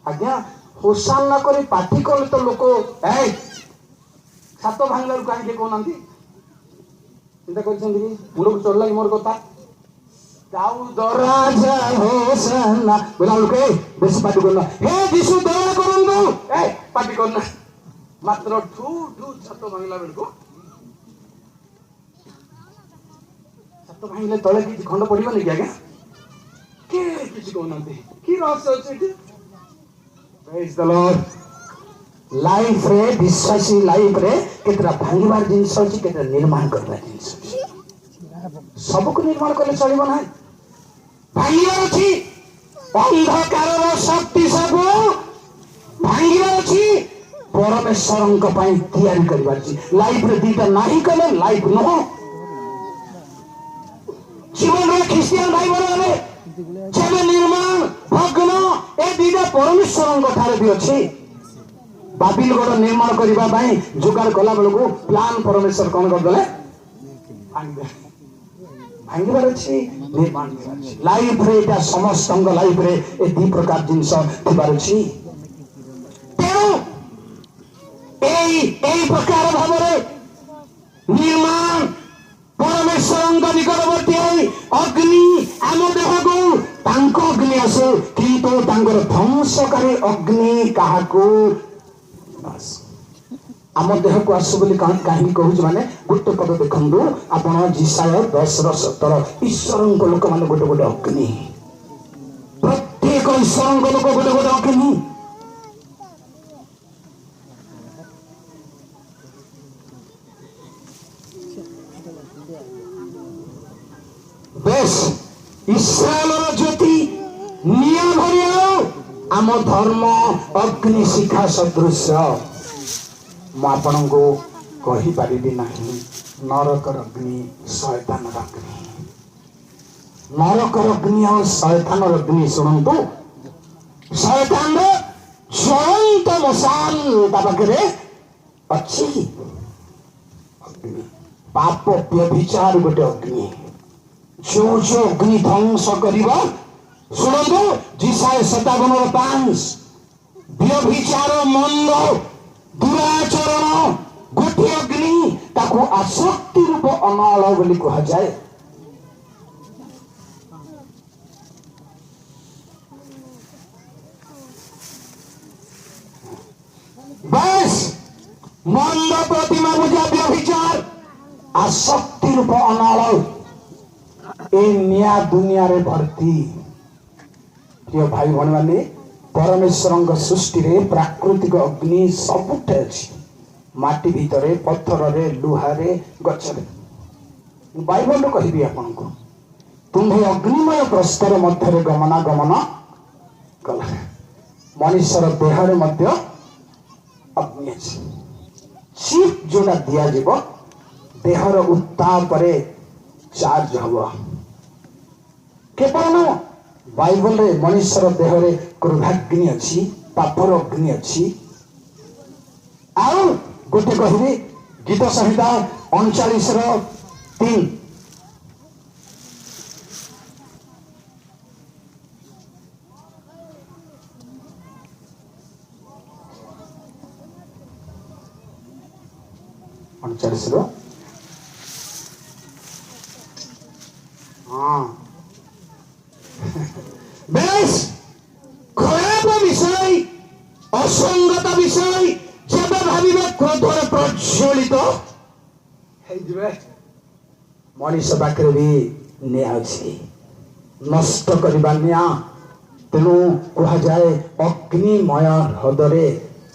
आज्ञा होसाना कर पाठी कले तो लोक छात भांगला कहीं कहना चिंता कर मुंड को चढ़ लगे मोर कथा बोला लोक बेस पार्टी करना हे जीशु दया करूँ पार्टी करना मात्र ठू ठू छात भांगला बेल को छात भांगले तले कि खंड पड़े कि आज्ञा किए किसी कहना कि रहस्य अच्छे प्रेज द लॉर्ड लाइफ रे विश्वासी लाइफ रे केतरा भांगीबार जिंस अछि केतरा निर्माण करबा जिंस सब को निर्माण करले चलिबो ना भांगीबार अछि अंधकार शक्ति सब भांगीबार अछि परमेश्वर को पई तैयारी करबार अछि लाइफ रे दीटा नाही कले लाइफ न जीवन रे क्रिश्चियन भाई बने जब निर्माण भग्न ए दीटा परमेश्वर ठारे भी अच्छी बाबिल गढ़ निर्माण करने जोगाड़ कला बेलू प्लान परमेश्वर कौन करदे भांगार अच्छी निर्माण लाइफ रे समस्त लाइफ रे ए 2 प्रकार जिनस थिबार अछि तेणु एई प्रकार भाव निर्माण परमेश्वर निकटवर्ती अग्नि आम देह को तांको अग्नि आसो किंतु तांकर ध्वंसकारी अग्नि काहाको आम देह को आसो बोली कहीं कहूँ माने गोटे पद देखु आपण जिसाय 10:17 ईश्वर को लोक माने गोटे गोटे अग्नि प्रत्येक ईश्वर को लोक गोटे गोटे अग्नि बेस इस्राएल ज्योति निया भरिया आम धर्म अग्नि शिखा सदृश मुझे को कही पारि ना नरकर अग्नि शैतान अग्नि नरकर अग्नि और शैतान अग्नि शुणु शैतान ज्वलंत मशाल पाखे अच्छी अग्नि पाप व्यभिचार गोटे अग्नि जो अग्नि ध्वंस कर शुणु जिसाय 57:5 व्यभिचार मंद दुराचरण गोटे अग्नि ताकू आसक्ति रूप अनल बोली कह जाए बस मंद प्रतिमा पूजा व्यभिचार आसक्ति रूप अनाल ए निया दुनिया रे भर्ती। प्रिय भाई भौणी माने परमेश्वर सृष्टि रे प्राकृतिक अग्नि सबुठे अछि। माटी भितरे पत्थर रे लुहा रे गछ रे बाइबल कहबी आपन को तुम्हें अग्निमय प्रस्तर मध्य गमनागमन कला। मनुष्यर देह मध्य अग्नि अछि। चिप जोड़ा दिया जीव देहर उत्ताप रे चार्ज हब केवल न बाइबल रे मनुष्यर देह रे क्रोधाग्नि अछि, पापर अग्नि अछि। आउ गोटे कहबी गीत संहिता 39:3 39 बेस खराब विषय असंगत विषय जब भाविबे क्रोधर प्रज्वलित मनुष्य पाखे भी निया अछि नष्ट करबा निया। तेणु कहा जाए अग्निमय हृदय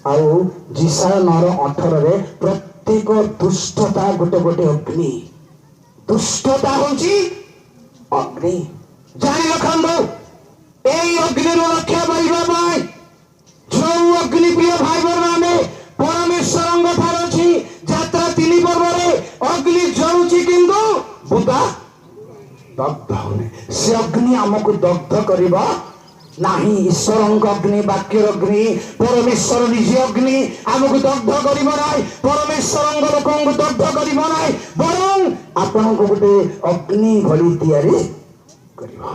आउ जिसाय 9:18 रे प्रत्येक दुष्टता गोटे गोटे अग्नि। दुष्टता होची अग्नि जानि रखंदो। एई अग्नि रो रक्षा पाइबा पाई जो अग्नि प्रिय भाई बहन परमेश्वर ठार अछि। यात्रा 3 पर्व रे अग्नि जळुची किंतु बुदा दग्ध होने से अग्नि हमको दग्ध करिबा नाही। ईश्वर अग्नि वाक्य अग्नि परमेश्वर निज अग्नि आमको दग्ध करिबा नाही। परमेश्वर लोक दग्ध करिबा नाही बरं आपण को गोटे अग्नि भली तैयारी करिबा।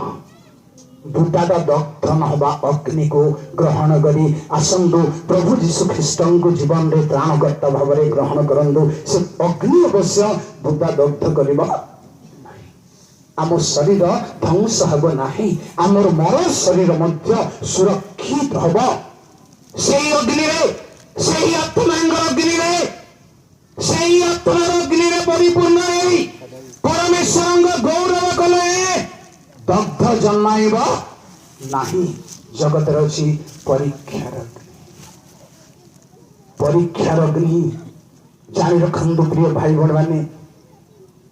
बुदाटा दग्ध न होबा अग्नि को ग्रहण करी आसंदु प्रभु यीशु ख्रीष्ट को जीवन रे त्राणकर्ता भाव रे ग्रहण करंदु। से अग्नि अवश्य बुदा दग्ध करिबा। आम शरीर ध्वंस हब नाही, आमर मर शरीर मध्य सुरक्षित हब। सेही अग्नि रे सेही आत्मांगर अग्नि रे सेही आत्मार अग्नि रे परिपूर्ण होई परमेश्वर गौरव कले दग्ध जन्माइब नाही। जगत रछि परीक्षार अग्नि। परीक्षार अग्नि जानि रखंदु प्रिय भाई बहन माने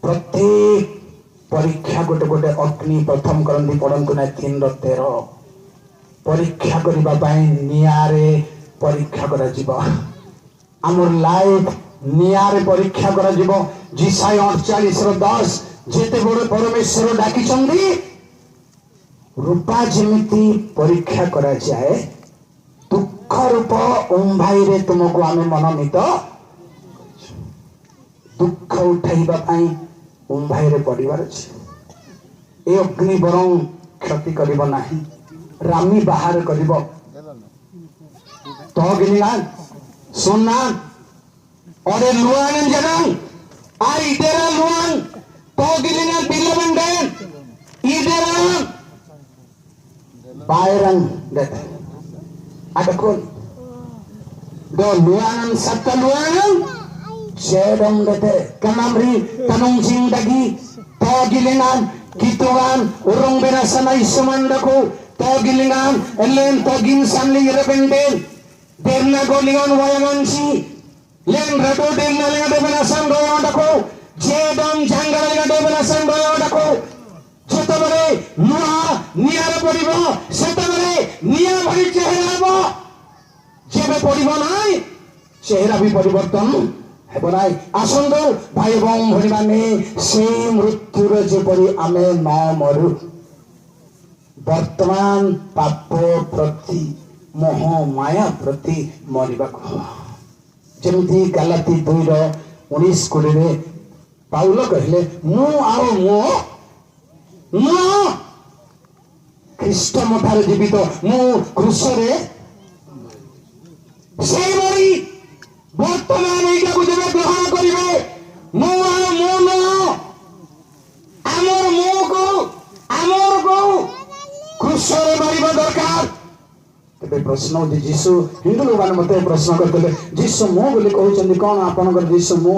प्रत्येक परीक्षा गोटे गोटे अग्नि प्रथम करंदी पढ़ंतु ना 3:13 परीक्षा करिबा पई नियारे परीक्षा करा जिवो। हमर लाइफ नियारे परीक्षा करा जिवो। जिसाय 48:10 जेते बड़ परमेश्वर डाकी चंदी रूपा जेमिति परीक्षा करा जाए दुख रूप उम्भाई रे तुमको आमे मनमित दुख उठाइबा पई उम्भाई रे पड़िबार अछि। ए अग्नि बरं क्षति करिबो नाही, रामी बाहर करिबो। तो गिना सुनना अरे लुआन जरं आई तेरा लुआन तो गिना बिलबंडन इधर बायरन देते अडकोन दो लुआन सत्त Luann Sedang dete kanamri tanong jingdagi togilingan kituan urong binasana isumandako togilingan elen togin sanling rebenden derna golingan wayamansi len rato derna lenga binasan goyandako jedam jangala lenga binasan goyandako जेतबरे नुआ नियार पड़िबो सेतबरे निया भरी चेहरा हबो जेबे पड़िबो नाही चेहरा भी परिवर्तन हेबो नाही। आसंदो भाई बहन भरी माने से मृत्युर जेपरि आमे न मरु वर्तमान पाप प्रति मोह माया प्रति मरिबाको जेमति गलाती 2:19 रे पाउल कहले मु आरो मु ख्रीष्ट मठार जीवित मु क्रूसरे से मरी वर्तमान एटा को जब ग्रहण करिवे मु आमर को क्रूसरे मारिबा दरकार। तबे प्रश्न जे जीसु हिंदू लोग माने मते प्रश्न करतले जीसु मु बोली कहउचंदी कोन आपनकर जीसु मु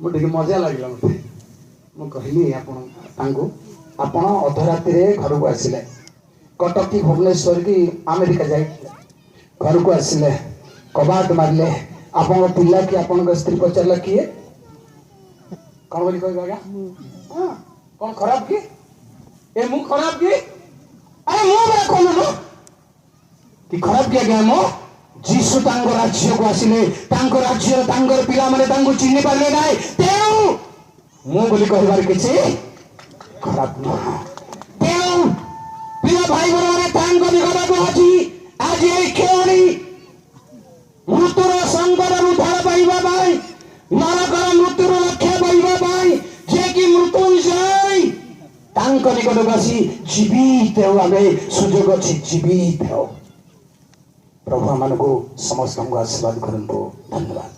मुझे मजा लगे मत मुझे आपण अधराति घर को आसिले कटक की भुवनेश्वर की अमेरिका जाए घर को आसिले कबाट मारे आपण पिला कि आपण स्त्री पचारा किए कौन बोली कह आज्ञा कौन खराब कि ए मु खराब कि अरे मु कहून कि खराब कि आज्ञा मो जीशु तांको राज्य को आसिले तांको राज्य तांकर पिला माने तांको चिन्हि पारले नाही तेणु मु बोली कहबार किछि खराब न तेणु प्रिय भाई बहन तांको निकटକୁ ଅଛି आज এই ଖେଳଣି मृत्युर संकट उद्धार पाइबा पाई नरकर मृत्युर रक्षा पाइबा पाई जे कि मृत्युंजय तांको निकटକୁ आसी जीवित हो आमे सुजोग अछि जीवित हो प्रभु आम को समस्त को आशीर्वाद करंतु धन्यवाद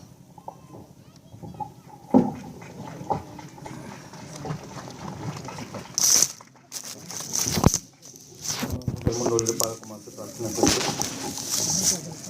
प्रार्थना करते